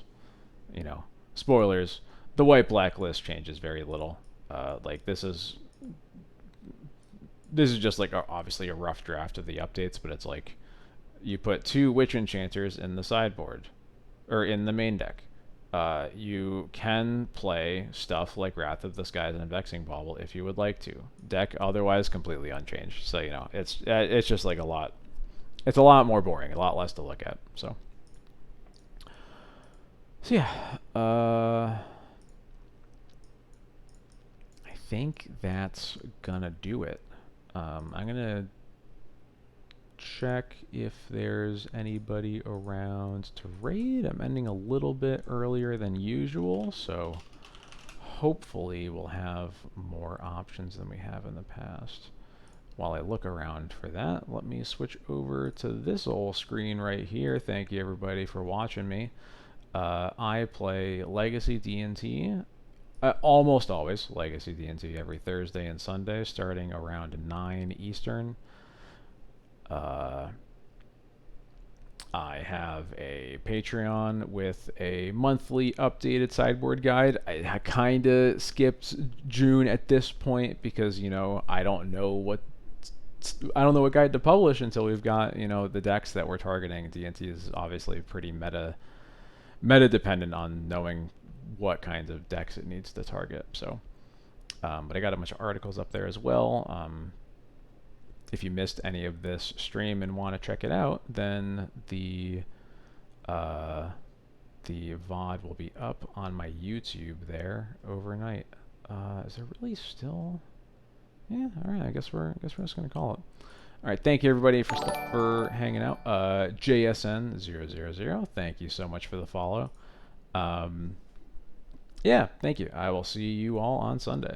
A: you know, spoilers, the white black list changes very little. Like this is just like obviously a rough draft of the updates, but it's like you put 2 Witch Enchanters in the sideboard or in the main deck. You can play stuff like Wrath of the Skies and Vexing Bauble if you would like to. Deck otherwise completely unchanged. So you know it's just like a lot. It's a lot more boring, a lot less to look at. So yeah, I think that's gonna do it. I'm gonna check if there's anybody around to raid. I'm ending a little bit earlier than usual, so hopefully we'll have more options than we have in the past. While I look around for that, let me switch over to this old screen right here. Thank you everybody for watching me. I play Legacy D&T, almost always Legacy D&T every Thursday and Sunday starting around 9 Eastern. I have a Patreon with a monthly updated sideboard guide. I kind of skipped June at this point because, you know, I don't know what guide to publish until we've got, you know, the decks that we're targeting. D&T is obviously pretty meta dependent on knowing what kinds of decks it needs to target. So, but I got a bunch of articles up there as well. If you missed any of this stream and want to check it out, then the VOD will be up on my YouTube there overnight. Is there really still? Yeah, all right. I guess we're just gonna call it. All right. Thank you everybody for hanging out. JSN000. Thank you so much for the follow. Yeah. Thank you. I will see you all on Sunday.